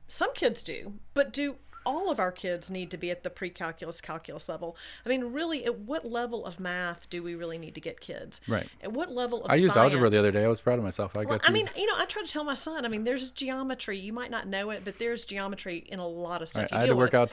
Some kids do, but do all of our kids need to be at the pre-calculus, calculus level? I mean, really, at what level of math do we really need to get kids? Right. At what level of I used science? algebra the other day. I was proud of myself. I try to tell my son, there's geometry. You might not know it, but there's geometry in a lot of stuff. Right. I had to work out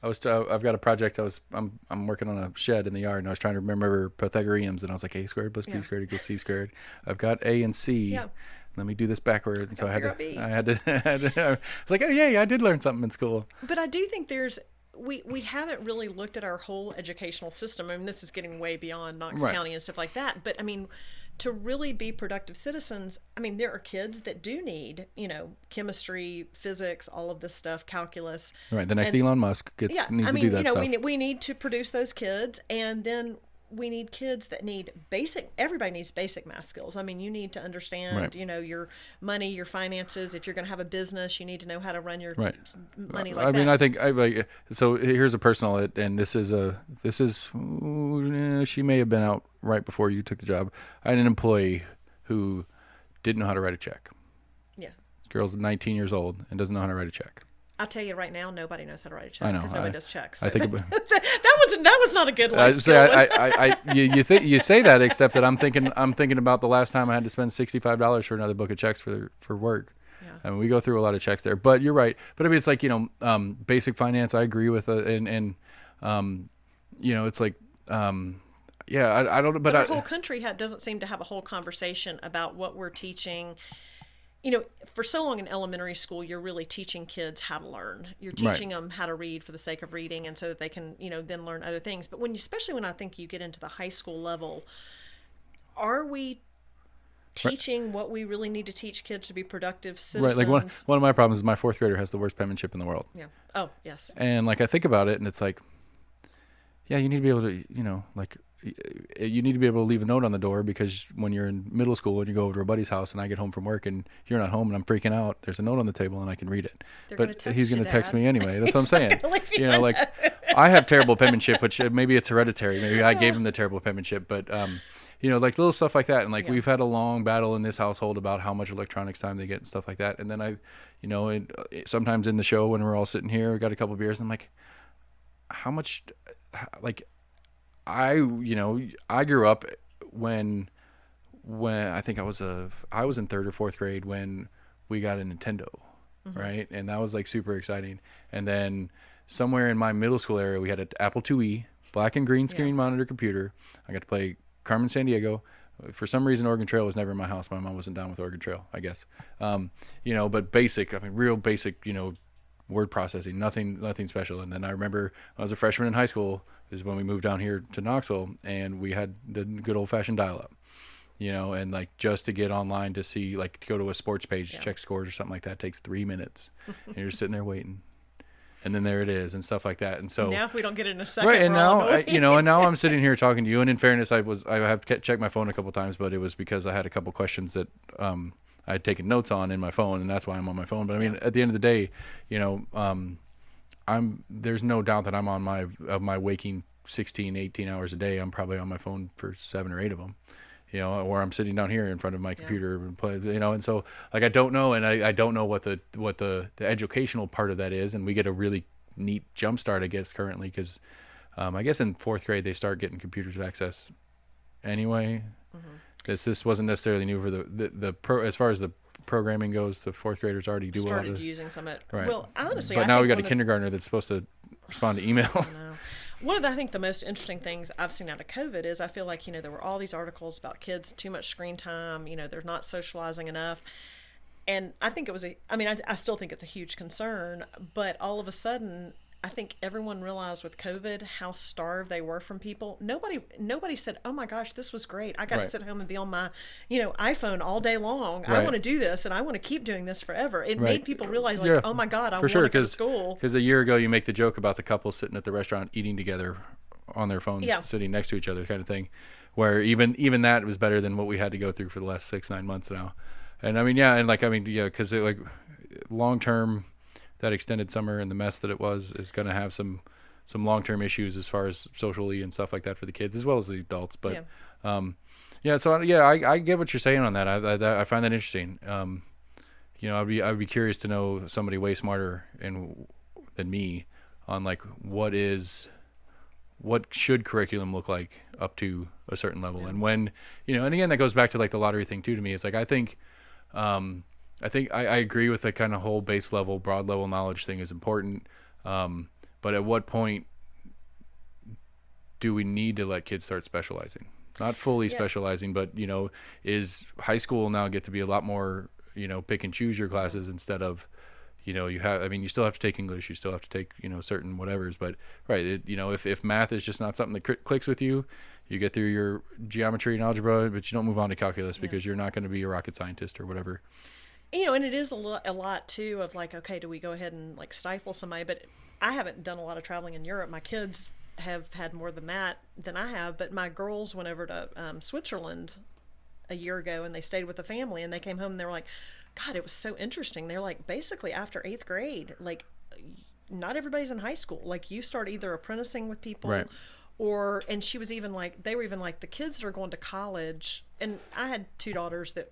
I've got a project. I'm working on a shed in the yard, and I was trying to remember Pythagoreans, and I was like, a squared plus b squared equals c squared. I've got a and c. Yeah. Let me do this backwards. And so I figure out B. had to, I was like, oh yeah, I did learn something in school. But I do think we haven't really looked at our whole educational system. I mean, this is getting way beyond Knox Right. County and stuff like that. But I mean, to really be productive citizens, I mean, there are kids that do need, chemistry, physics, all of this stuff, calculus. Right. The next Elon Musk needs to do that stuff. We need to produce those kids, and then we need kids that need everybody needs basic math skills. I mean, you need to understand, Right. Your money, your finances. If you're going to have a business, you need to know how to run your Right. money like I that. mean, I think so here's a personal, and this is she may have been out right before you took the job. I had an employee who didn't know how to write a check. Yeah. This girl's 19 years old and doesn't know how to write a check. I'll tell you right now, nobody knows how to write a check I know. because nobody does checks. I think that was not a good life skill. you say that, except that I'm thinking about the last time I had to spend $65 for another book of checks for work. Yeah. I mean, we go through a lot of checks there, but you're right. But I mean, it's like, basic finance. I agree with it's like, I don't know, but the whole country doesn't seem to have a whole conversation about what we're teaching. For so long in elementary school, you're really teaching kids how to learn. You're teaching them how to read for the sake of reading, and so that they can, then learn other things. But especially when I think you get into the high school level, are we teaching what we really need to teach kids to be productive citizens? Right. Like one of my problems is my fourth grader has the worst penmanship in the world. Yeah. Oh, yes. And like I think about it, and it's like, yeah, you need to be able to, you need to be able to leave a note on the door, because when you're in middle school and you go over to a buddy's house and I get home from work and you're not home and I'm freaking out, there's a note on the table and I can read it. But he's going to text me anyway. That's what I'm saying. Like I have terrible penmanship, which maybe it's hereditary. Maybe I gave him the terrible penmanship, but like little stuff like that. And like we've had a long battle in this household about how much electronics time they get and stuff like that. And then sometimes in the show when we're all sitting here, we got a couple of beers and I'm like, how much, like, I grew up when I think I was in third or fourth grade when we got a Nintendo, right? And that was like super exciting. And then somewhere in my middle school area, we had an Apple IIe, black and green screen monitor computer. I got to play Carmen Sandiego. For some reason, Oregon Trail was never in my house. My mom wasn't down with Oregon Trail, I guess. But basic, real basic, word processing, nothing special. And then I remember when I was a freshman in high school is when we moved down here to Knoxville, and we had the good old fashioned dial-up, and like just to get online to see, like to go to a sports page to check scores or something like that takes 3 minutes, and you're sitting there waiting, and then there it is and stuff like that. And so now if we don't get it in a second, right, and now and now I'm sitting here talking to you, and in fairness, I have checked my phone a couple times, but it was because I had a couple questions that I had taken notes on in my phone, and that's why I'm on my phone. But I mean, at the end of the day, there's no doubt that I'm on my waking 16, 18 hours a day. I'm probably on my phone for 7 or 8 of them, or I'm sitting down here in front of my computer and play, and so like, I don't know. And I don't know what the educational part of that is. And we get a really neat jump start, I guess, currently, because I guess in 4th grade, they start getting computers access anyway. This wasn't necessarily new for the pro, as far as the programming goes. The 4th graders already do started using some of it. Right. Well, honestly, but now we got a kindergartner that's supposed to respond to emails. One of the, I think the most interesting things I've seen out of COVID is I feel like, there were all these articles about kids, too much screen time, they're not socializing enough. And I think it was I still think it's a huge concern, but all of a sudden, I think everyone realized with COVID how starved they were from people. Nobody said, "Oh my gosh, this was great. I got to sit home and be on my, iPhone all day long. I want to do this, and I want to keep doing this forever." It made people realize, like, "Oh my God, I want to go to school." Because a year ago, you make the joke about the couple sitting at the restaurant eating together on their phones, sitting next to each other, kind of thing. Where even that was better than what we had to go through for the last 6-9 months now. And because like long term. That extended summer and the mess that it was is going to have some long-term issues as far as socially and stuff like that for the kids as well as the adults. But I get what you're saying on that. I find that interesting. I'd be curious to know somebody way smarter than me on like what should curriculum look like up to a certain level, and when and again that goes back to like the lottery thing too. To me, it's like I think I agree with the kind of whole base level, broad level knowledge thing is important. But But at what point do we need to let kids start specializing? Not fully specializing, but, is high school now get to be a lot more, pick and choose your classes instead of, you still have to take English, you still have to take, certain whatevers, but if math is just not something that clicks with you, you get through your geometry and algebra, but you don't move on to calculus because you're not going to be a rocket scientist or whatever. And it is a lot too of like, okay, do we go ahead and like stifle somebody? But I haven't done a lot of traveling in Europe. My kids have had more than that than I have, but my girls went over to Switzerland a year ago and they stayed with the family, and they came home and they were like, God, it was so interesting. They're like, basically after 8th grade, like not everybody's in high school. Like you start either apprenticing with people, right, or, and she was even like, they were even like the kids that are going to college. And I had 2 daughters that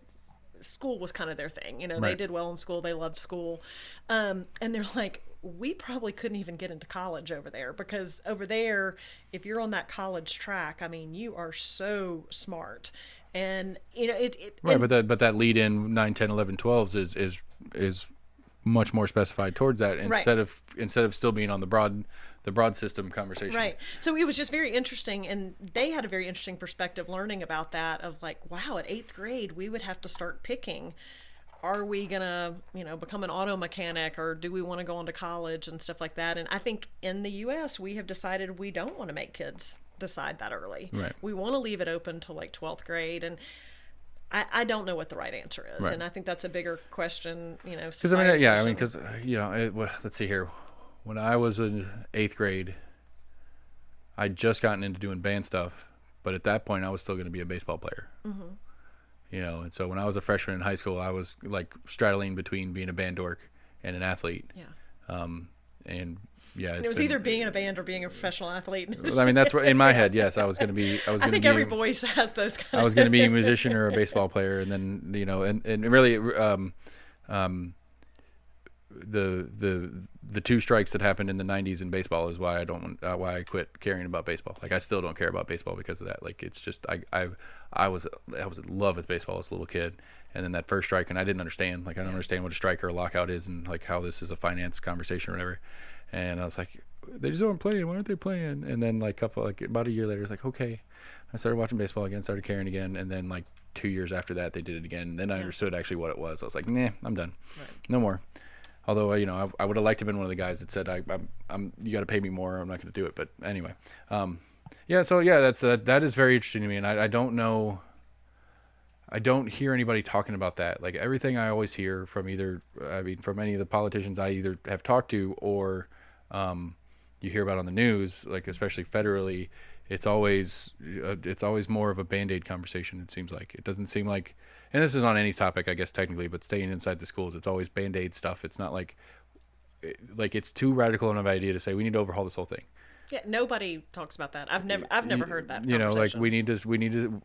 school was kind of their thing. They right, did well in school. They loved school. And they're like, we probably couldn't even get into college over there, because over there, if you're on that college track, I mean, you are so smart. And, right. But that lead in 9, 10, 11, 12s is much more specified towards that instead of still being on the broad system conversation. Right. So it was just very interesting, and they had a very interesting perspective learning about that, of like, wow, at 8th grade we would have to start picking, are we gonna become an auto mechanic, or do we want to go on to college and stuff like that. And I think in the US we have decided we don't want to make kids decide that early. Right. We want to leave it open to like 12th grade, and I don't know what the right answer is. Right. And I think that's a bigger question, because let's see here. When I was in 8th grade, I'd just gotten into doing band stuff, but at that point I was still going to be a baseball player. Mm-hmm. And so when I was a freshman in high school, I was like straddling between being a band dork and an athlete. Yeah. And it was either being in a band or being a professional athlete. I mean, that's what in my head. Yes, I was going to be. I think every boy has those kind. I was going to be a musician or a baseball player, and then and really, the 2 strikes that happened in the 90s in baseball is why I quit caring about baseball. Like I still don't care about baseball because of that. Like it's just I was in love with baseball as a little kid, and then that first strike, and I didn't understand. Like I don't understand what a strike or a lockout is, and like how this is a finance conversation or whatever. And I was like, they just aren't playing. Why aren't they playing? And then about a year later, it's like, okay. I started watching baseball again, started caring again, and then like 2 years after that, they did it again. And then I understood actually what it was. I was like, nah, I'm done. Right. No more. Although, I would have liked to have been one of the guys that said, you got to pay me more. I'm not going to do it. But anyway, that is very interesting to me. And I don't know. I don't hear anybody talking about that. Like everything I always hear from from any of the politicians I either have talked to or you hear about on the news, like especially federally, it's always more of a Band-Aid conversation. It seems like. It doesn't seem like, and this is on any topic, I guess technically, but staying inside the schools, it's always Band-Aid stuff. It's not like it's too radical of an idea to say we need to overhaul this whole thing. Yeah, nobody talks about that. I've never heard that. Like we need to,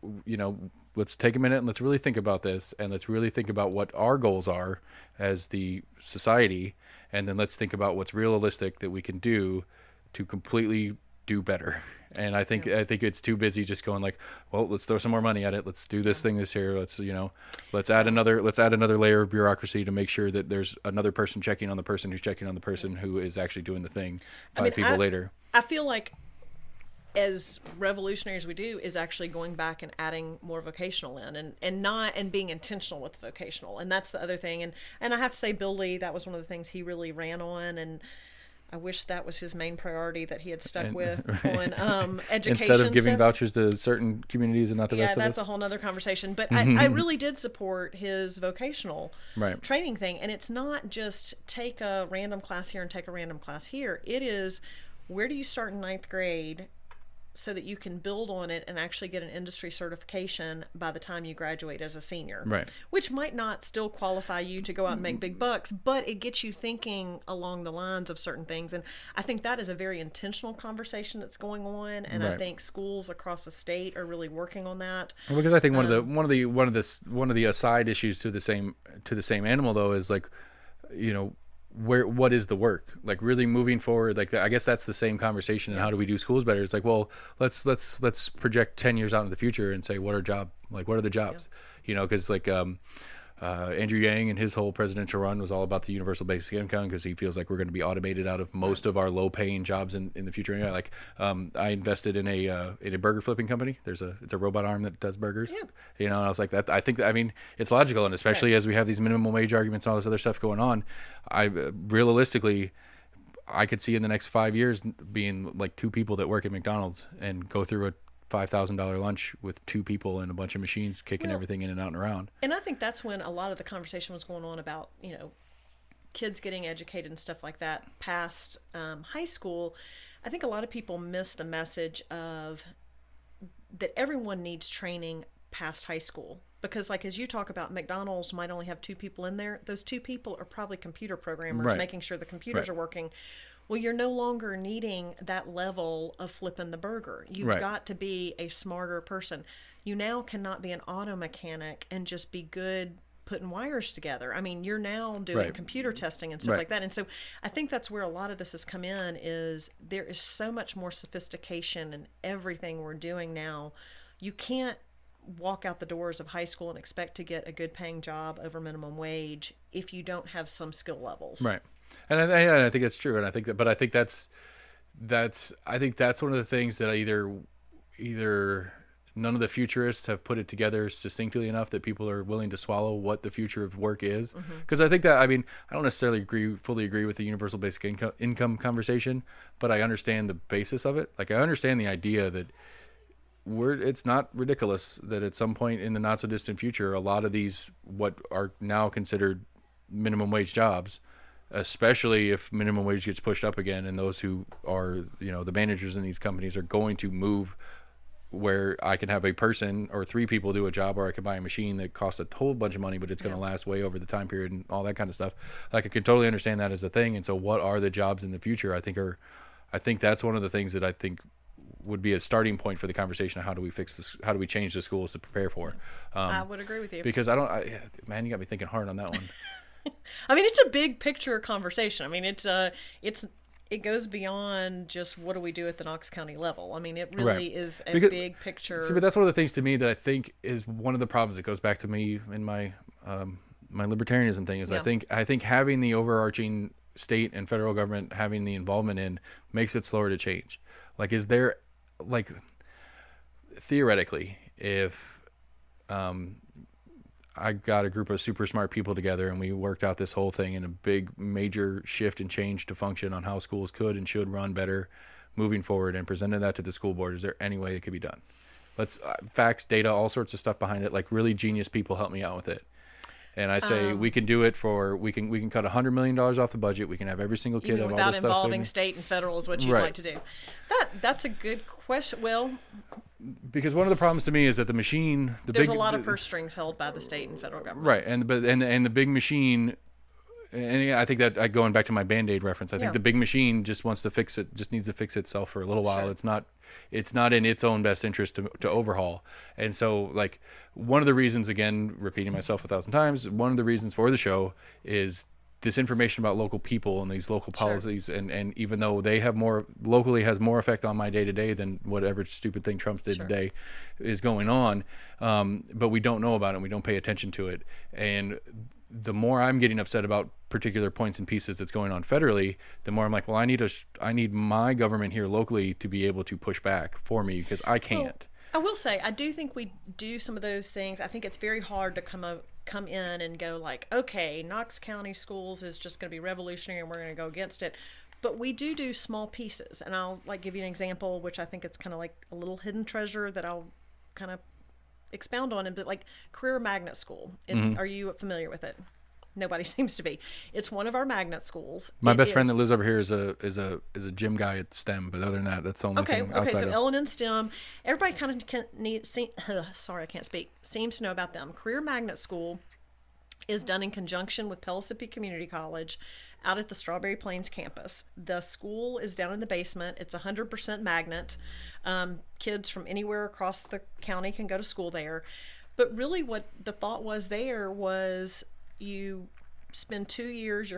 let's take a minute and let's really think about this, and let's really think about what our goals are as the society, and then let's think about what's realistic that we can do to completely do better. And I think it's too busy just going like, well, let's throw some more money at it. Let's do this thing this year. Let's add another layer of bureaucracy to make sure that there's another person checking on the person who's checking on the person who is actually doing the thing 5 people later. I feel like as revolutionary as we do is actually going back and adding more vocational in and being intentional with vocational. And that's the other thing. And I have to say, Bill Lee, that was one of the things he really ran on, and I wish that was his main priority that he had stuck with on education. Instead of giving vouchers to certain communities and not the rest of us. Yeah, that's a whole nother conversation. But I really did support his vocational training thing. And it's not just take a random class here and take a random class here. It is, where do you start in 9th grade so that you can build on it and actually get an industry certification by the time you graduate as a senior. Right. Which might not still qualify you to go out and make big bucks, but it gets you thinking along the lines of certain things. And I think that is a very intentional conversation that's going on, and I think schools across the state are really working on that. Well, because I think one of the aside issues to the same animal though is like, what is the work, like really moving forward, like I guess that's the same conversation. And how do we do schools better? It's like, well, let's project 10 years out into the future and say what are the jobs, because like Andrew Yang and his whole presidential run was all about the universal basic income because he feels like we're going to be automated out of most of our low-paying jobs in the future. Yeah, like I invested in a burger flipping company. It's a robot arm that does burgers. Yeah. And I was like that. I mean, it's logical, and especially as we have these minimum wage arguments and all this other stuff going on, realistically, I could see in the next 5 years being like 2 people that work at McDonald's and go through a $5,000 lunch with 2 people and a bunch of machines kicking everything in and out and around. And I think that's when a lot of the conversation was going on about, kids getting educated and stuff like that past high school. I think a lot of people miss the message of that everyone needs training past high school. Because like as you talk about, McDonald's might only have 2 people in there. Those 2 people are probably computer programmers making sure the computers are working. Well, you're no longer needing that level of flipping the burger. You've got to be a smarter person. You now cannot be an auto mechanic and just be good putting wires together. I mean, you're now doing computer testing and stuff like that. And so I think that's where a lot of this has come in is there is so much more sophistication in everything we're doing now. You can't walk out the doors of high school and expect to get a good paying job over minimum wage if you don't have some skill levels. Right. And I think that's true, and I think that's one of the things that either none of the futurists have put it together succinctly enough that people are willing to swallow what the future of work is. Because I think that I don't necessarily fully agree with the universal basic income conversation, but I understand the basis of it. Like I understand the idea that it's not ridiculous that at some point in the not so distant future, a lot of these what are now considered minimum wage jobs, especially if minimum wage gets pushed up again, and those who are, the managers in these companies are going to move where I can have a person or 3 people do a job, or I can buy a machine that costs a whole bunch of money, but it's going to last way over the time period and all that kind of stuff. Like I can totally understand that as a thing. And so what are the jobs in the future? I think that's one of the things that I think would be a starting point for the conversation of how do we fix this? How do we change the schools to prepare for? I would agree with you. Because man, you got me thinking hard on that one. I mean, it's a big picture conversation. I mean, it goes beyond just what do we do at the Knox County level. I mean, it really is a big picture. See, but that's one of the things to me that I think is one of the problems that goes back to me in my my libertarianism thing is I think having the overarching state and federal government having the involvement in makes it slower to change. Like, is there theoretically, if I got a group of super smart people together and we worked out this whole thing in a big major shift and change to function on how schools could and should run better moving forward and presented that to the school board, is there any way it could be done? Let's facts, data, all sorts of stuff behind it. Like really genius people help me out with it. And I say we can do it we can cut $100 million off the budget. We can have every single kid have all this stuff. Without involving state and federal is what you'd like to do. That's a good question. Well, because one of the problems to me is that the machine, there's a lot of purse strings held by the state and federal government. Right, and the big machine, and I think that going back to my Band-Aid reference, I think the big machine just wants to fix it, just needs to fix itself for a little while. Sure. It's not in its own best interest to overhaul. And so, like, one of the reasons, again, repeating myself 1,000 times, one of the reasons for the show is this information about local people and these local policies. Sure. And even though they have locally has more effect on my day to day than whatever stupid thing Trump did today is going on. But we don't know about it. And we don't pay attention to it. And the more I'm getting upset about particular points and pieces that's going on federally, the more I'm like, well, I need my government here locally to be able to push back for me because I can't. Well, I will say, I do think we do some of those things. I think it's very hard to come in and go like, okay, Knox County Schools is just going to be revolutionary and we're going to go against it. But we do small pieces. And I'll give you an example, which I think it's kind of like a little hidden treasure that I'll kind of expound on. But like Career Magnet School. Are you familiar with it? Nobody seems to be. It's one of our magnet schools. My best friend that lives over here is a gym guy at STEM, but other than that, that's the only thing outside so of. Ellen and STEM, everybody kind of seems to know about them. Career Magnet School is done in conjunction with Pellissippi Community College out at the Strawberry Plains campus. The school is down in the basement. It's 100% magnet. Kids from anywhere across the county can go to school there. But really what the thought was there was you spend 2 years,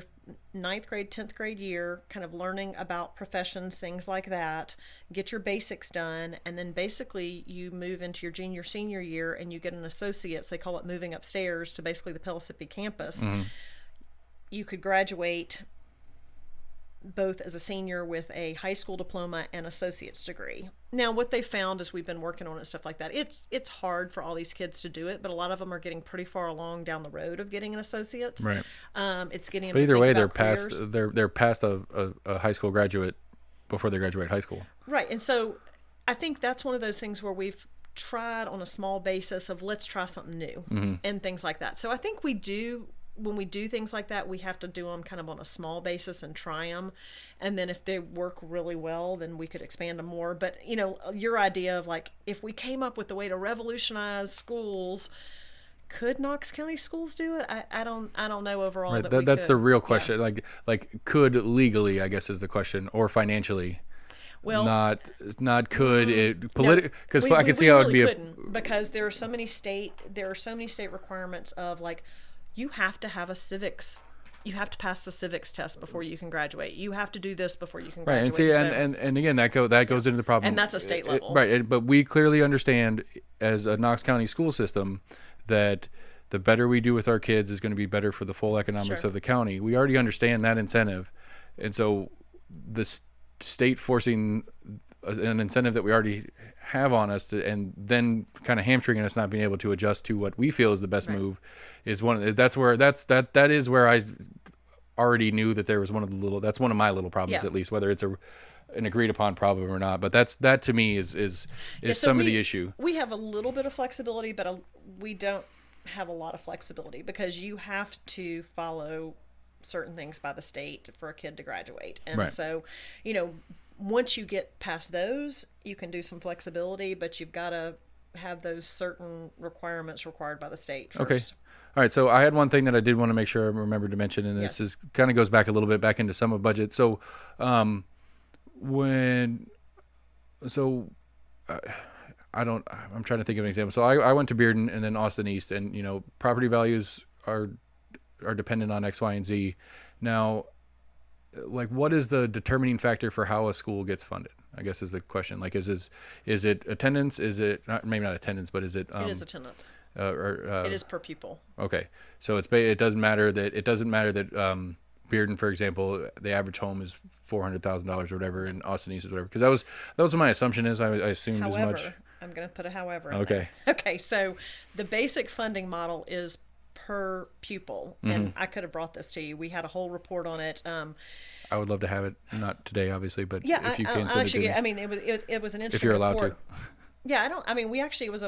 ninth grade, 10th grade year, kind of learning about professions, things like that, get your basics done, and then basically you move into your junior, senior year and you get an associate's. They call it moving upstairs to basically the Pellissippi campus. You could graduate both as a senior with a high school diploma and associate's degree. Now, what they found as we've been working on it and stuff like that, it's hard for all these kids to do it, but a lot of them are getting pretty far along down the road of getting an associate's. Right. It's getting them But either to think way, about they're past a high school graduate before they graduate high school. Right. And so I think that's one of those things where we've tried on a small basis of let's try something new and things like that. So I think when we do things like that, we have to do them kind of on a small basis and try them. And then if they work really well, then we could expand them more. But, your idea of like, if we came up with a way to revolutionize schools, could Knox County schools do it? I don't know overall. Right. That That's could. the real question. Yeah. Like could legally, I guess is the question, or financially. Well, not could it politically, because I can see we how really it'd be couldn't, because there are so many state requirements of like, you have to have you have to pass the civics test before you can graduate. You have to do this before you can graduate. Right, and see, and again, that goes into the problem. And that's a state level. Right, but we clearly understand as a Knox County school system that the better we do with our kids is going to be better for the full economics of the county. We already understand that incentive. And so the state forcing an incentive that we already have on us and then kind of hamstringing us not being able to adjust to what we feel is the best move is that is where I already knew that there was that's one of my little problems, at least, whether it's an agreed upon problem or not. But that to me is some of the issue. We have a little bit of flexibility, but we don't have a lot of flexibility because you have to follow certain things by the state for a kid to graduate. And so, once you get past those, you can do some flexibility, but you've got to have those certain requirements required by the state first. Okay. All right. So I had one thing that I did want to make sure I remembered to mention, and this is kind of goes back a little bit back into some of budget. So, I'm trying to think of an example. So I went to Bearden and then Austin East, and property values are dependent on X, Y, and Z. Now, like, what is the determining factor for how a school gets funded? I guess is the question. Like, is it attendance? Is it maybe not attendance, but is it? It is attendance. It is per pupil. Okay, so it doesn't matter that Bearden, for example, the average home is $400,000 or whatever, and Austin East is whatever. Because that was what my assumption is. I assumed as much. I'm going to put a however. Okay. Okay. So the basic funding model is per pupil, and I could have brought this to you. We had a whole report on it. I would love to have it, not today, obviously, but if you can send it to me. I mean, it was an interesting if you're allowed report. to. Yeah, it was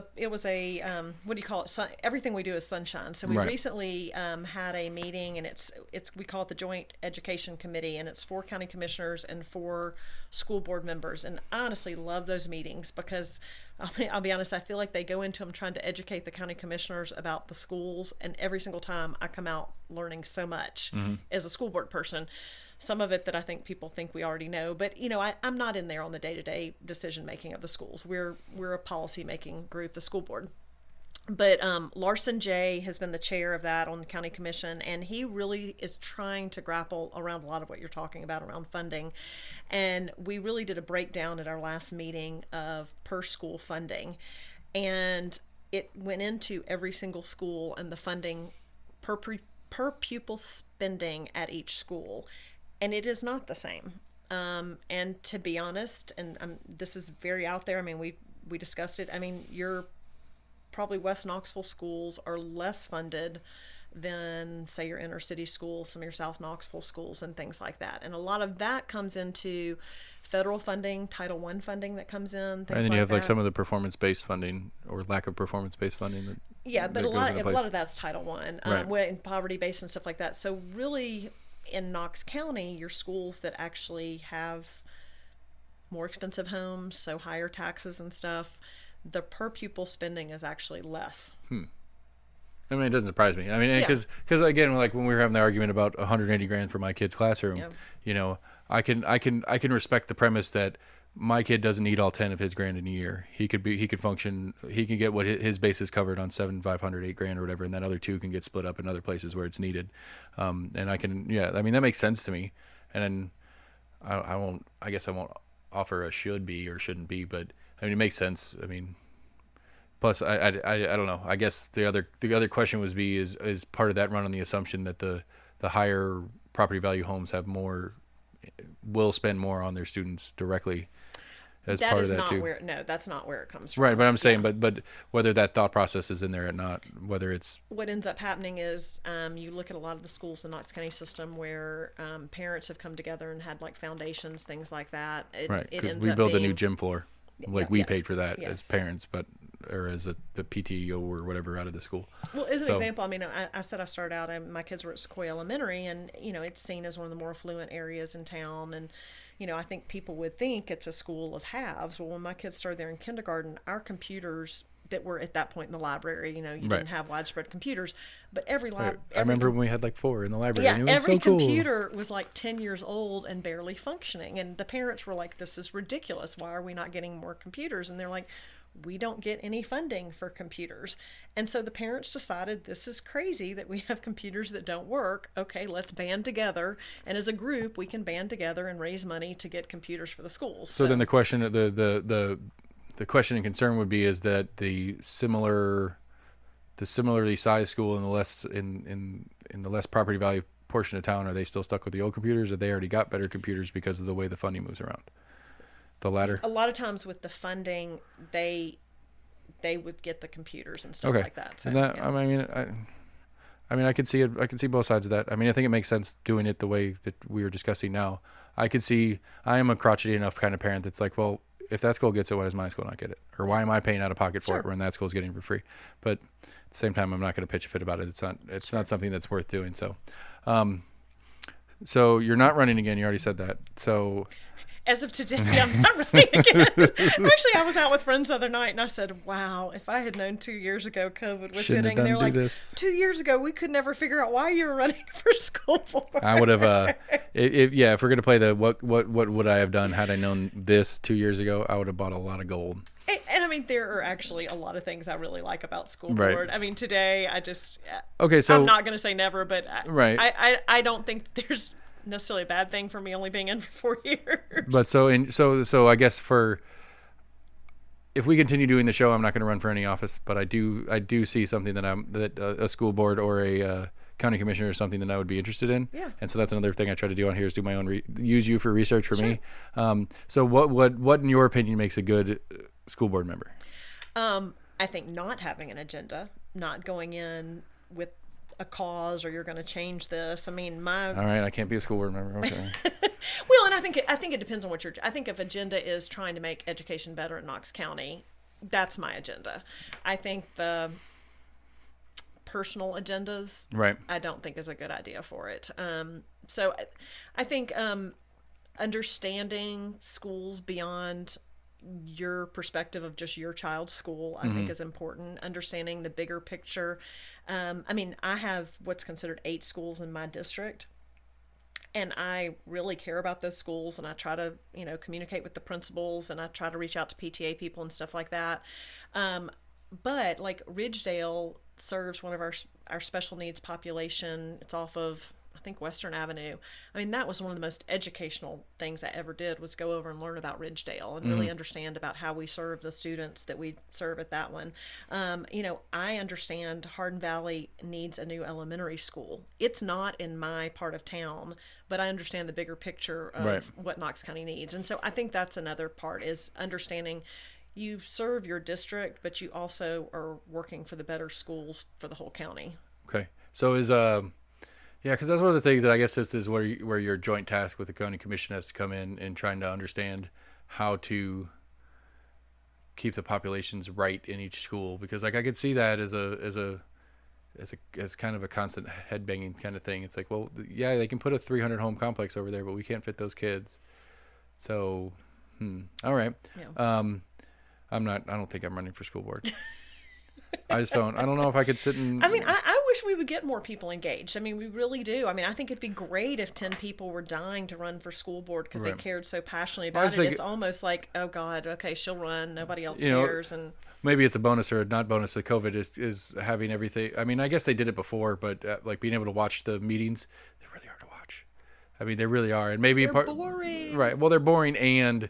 a what do you call it? Everything we do is sunshine. So we recently had a meeting, and we call it the Joint Education Committee, and it's 4 county commissioners and 4 school board members. And I honestly love those meetings because I'll be honest, I feel like they go into them trying to educate the county commissioners about the schools, and every single time I come out learning so much as a school board person. Some of it that I think people think we already know, but I'm not in there on the day-to-day decision making of the schools. We're a policy making group, the school board. But Larson J has been the chair of that on the county commission, and he really is trying to grapple around a lot of what you're talking about around funding. And we really did a breakdown at our last meeting of per school funding, and it went into every single school and the funding per pupil spending at each school. And it is not the same. And to be honest, and this is very out there. I mean, we discussed it. I mean, probably West Knoxville schools are less funded than, say, your inner city schools, some of your South Knoxville schools, and things like that. And a lot of that comes into federal funding, Title I funding that comes in. And then you have like some of the performance-based funding or lack of performance-based funding. But a lot of that's Title I, and poverty-based and stuff like that. So really, in Knox County, your schools that actually have more expensive homes, so higher taxes and stuff, the per pupil spending is actually less. I mean, it doesn't surprise me. I mean, because again, like when we were having the argument about $180,000 for my kid's classroom, I can respect the premise that my kid doesn't need all 10 of his grand in a year. He could function. He can get what his base is covered on 7,500, 8 grand or whatever, and that other 2 can get split up in other places where it's needed. And I can, I mean, that makes sense to me. And then I guess I won't offer a should be or shouldn't be, but I mean, it makes sense. I mean, plus I don't know. I guess the other question is part of that run on the assumption that the higher property value homes will spend more on their students directly as that part is of that not too. That's not where it comes from. Right, but I'm saying, but whether that thought process is in there or not, whether it's what ends up happening is you look at a lot of the schools in the Knox County system where parents have come together and had like foundations, things like that. right, It because ends we up build a being, new gym floor, like we yes, paid for that yes. as parents, or as the PTO or whatever out of the school. Well, as an example, I mean, I said I started out, my kids were at Sequoia Elementary, and, it's seen as one of the more affluent areas in town. And, I think people would think it's a school of haves. Well, when my kids started there in kindergarten, our computers that were at that point in the library, you didn't have widespread computers, but every lab. I remember when we had like 4 in the library. Yeah, and it was every so cool. computer was like 10 years old and barely functioning. And the parents were like, this is ridiculous. Why are we not getting more computers? And they're like, we don't get any funding for computers. And so the parents decided this is crazy that we have computers that don't work. Okay, let's band together. And as a group, we can band together and raise money to get computers for the schools. So then the question, the question and concern would be is that the similarly sized school in the less property value portion of town, are they still stuck with the old computers, or they already got better computers because of the way the funding moves around? The latter. A lot of times with the funding, they would get the computers and stuff like that. So, and that, I mean, I could see it. I could see both sides of that. I mean, I think it makes sense doing it the way that we were discussing now. I am a crotchety enough kind of parent that's like, well, if that school gets it, why does my school not get it? Or why am I paying out of pocket for it when that school's getting it for free? But at the same time, I'm not going to pitch a fit about it. It's not something that's worth doing. So, so you're not running again. You already said that. So. As of today, I'm not running again. Actually, I was out with friends the other night, and I said, wow, if I had known 2 years ago COVID was hitting, and they're like, 2 years ago, we could never figure out why you were running for school board. I would have, if we're going to play the what would I have done had I known this 2 years ago, I would have bought a lot of gold. And I mean, there are actually a lot of things I really like about school board. I mean, today, so I'm not going to say never, but I don't think there's necessarily a bad thing for me only being in for 4 years. But so I guess if we continue doing the show, I'm not going to run for any office, but I do see something that a school board or a county commissioner is something that I would be interested in. Yeah. And so that's another thing I try to do on here is do my own use you for research for me. So what in your opinion makes a good school board member? I think not having an agenda, not going in with a cause or you're going to change this. I mean, all right, I can't be a school board member. Okay. Well, and I think it depends on what I think if agenda is trying to make education better in Knox County, that's my agenda. I think the personal agendas, I don't think is a good idea for it. So I think understanding schools beyond your perspective of just your child's school, I think is important. Understanding the bigger picture. I mean, I have what's considered 8 schools in my district, and I really care about those schools, and I try to, communicate with the principals, and I try to reach out to PTA people and stuff like that. But like Ridgedale serves one of our special needs population. It's off of, I think, Western Avenue. I mean, that was one of the most educational things I ever did was go over and learn about Ridgedale and really understand about how we serve the students that we serve at that one. I understand Hardin Valley needs a new elementary school. It's not in my part of town, but I understand the bigger picture of what Knox County needs. And so I think that's another part is understanding you serve your district, but you also are working for the better schools for the whole county. Okay. So because that's one of the things that I guess this is where your joint task with the county commission has to come in and trying to understand how to keep the populations right in each school, because like I could see that as kind of a constant headbanging kind of thing. It's like, well, yeah, they can put a 300 home complex over there, but we can't fit those kids. So, all right. Yeah. I don't think I'm running for school board. I just don't. I don't know if I could sit and. I mean, I wish we would get more people engaged. I mean, we really do. I mean, I think it'd be great if 10 people were dying to run for school board because they cared so passionately about it. It's almost like, oh God, okay, she'll run. Nobody else cares. And maybe it's a bonus or a not bonus that COVID is having everything. I mean, I guess they did it before, but like being able to watch the meetings, they're really hard to watch. I mean, they really are. And maybe they're boring. Right. Well, they're boring, and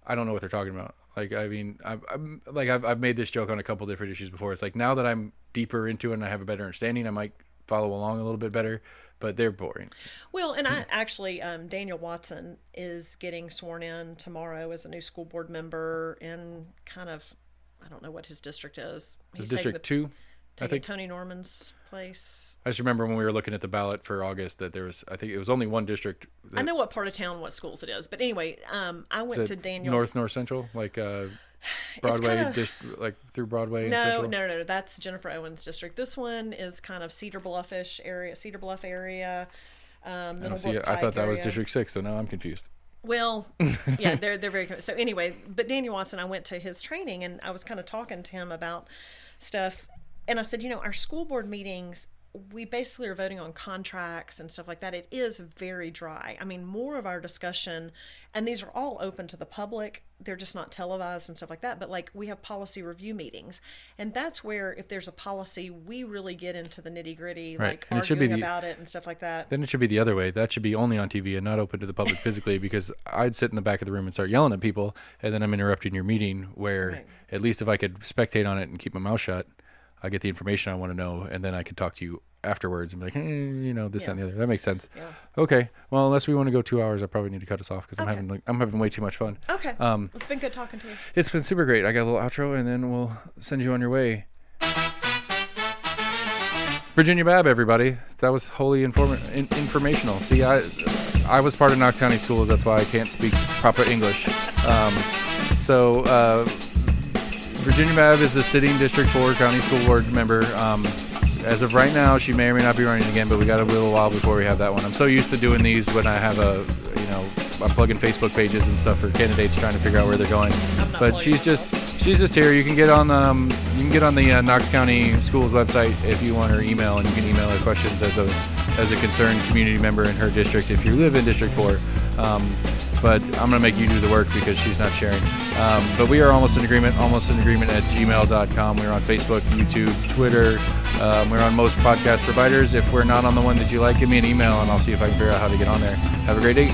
I don't know what they're talking about. Like, I mean, I've made this joke on a couple different issues before. It's like now that I'm deeper into it and I have a better understanding, I might follow along a little bit better, but they're boring. Well, and I actually, Daniel Watson is getting sworn in tomorrow as a new school board member in kind of, I don't know what his district is. He's District 2, I think. Tony Norman's place. I just remember when we were looking at the ballot for August that there was, I think it was only one district. I know what part of town, what schools it is, but anyway, I went to Daniel's. North Central, like Broadway, like through Broadway and Central? No, that's Jennifer Owens' district. This one is kind of Cedar Bluff area. I thought that was District 6, so now I'm confused. Well, yeah, they're very so anyway, but Daniel Watson, I went to his training and I was kind of talking to him about stuff, and I said, our school board meetings, we basically are voting on contracts and stuff like that. It is very dry. I mean, more of our discussion, and these are all open to the public, they're just not televised and stuff like that, but like we have policy review meetings, and that's where if there's a policy, we really get into the nitty gritty, right. like and arguing about it and stuff like that. Then it should be the other way. That should be only on TV and not open to the public physically, because I'd sit in the back of the room and start yelling at people, and then I'm interrupting your meeting where at least if I could spectate on it and keep my mouth shut, I get the information I want to know, and then I could talk to you afterwards and be like, this, that, and the other. That makes sense. Yeah. Okay. Well, unless we want to go 2 hours, I probably need to cut us off because I'm having way too much fun. Okay. It's been good talking to you. It's been super great. I got a little outro, and then we'll send you on your way. Virginia Babb, everybody. That was wholly informational. See, I was part of Knox County Schools. That's why I can't speak proper English. Virginia Babb is the sitting District 4 County School Board member. As of right now, she may or may not be running again, but we got a little while before we have that one. I'm so used to doing these when I have I'm plugging Facebook pages and stuff for candidates trying to figure out where they're going. But she's just here. You can get on the Knox County Schools website if you want her email, and you can email her questions as a concerned community member in her district if you live in District 4. But I'm going to make you do the work because she's not sharing. But we are almost in agreement at gmail.com. We're on Facebook, YouTube, Twitter. We're on most podcast providers. If we're not on the one that you like, give me an email and I'll see if I can figure out how to get on there. Have a great day.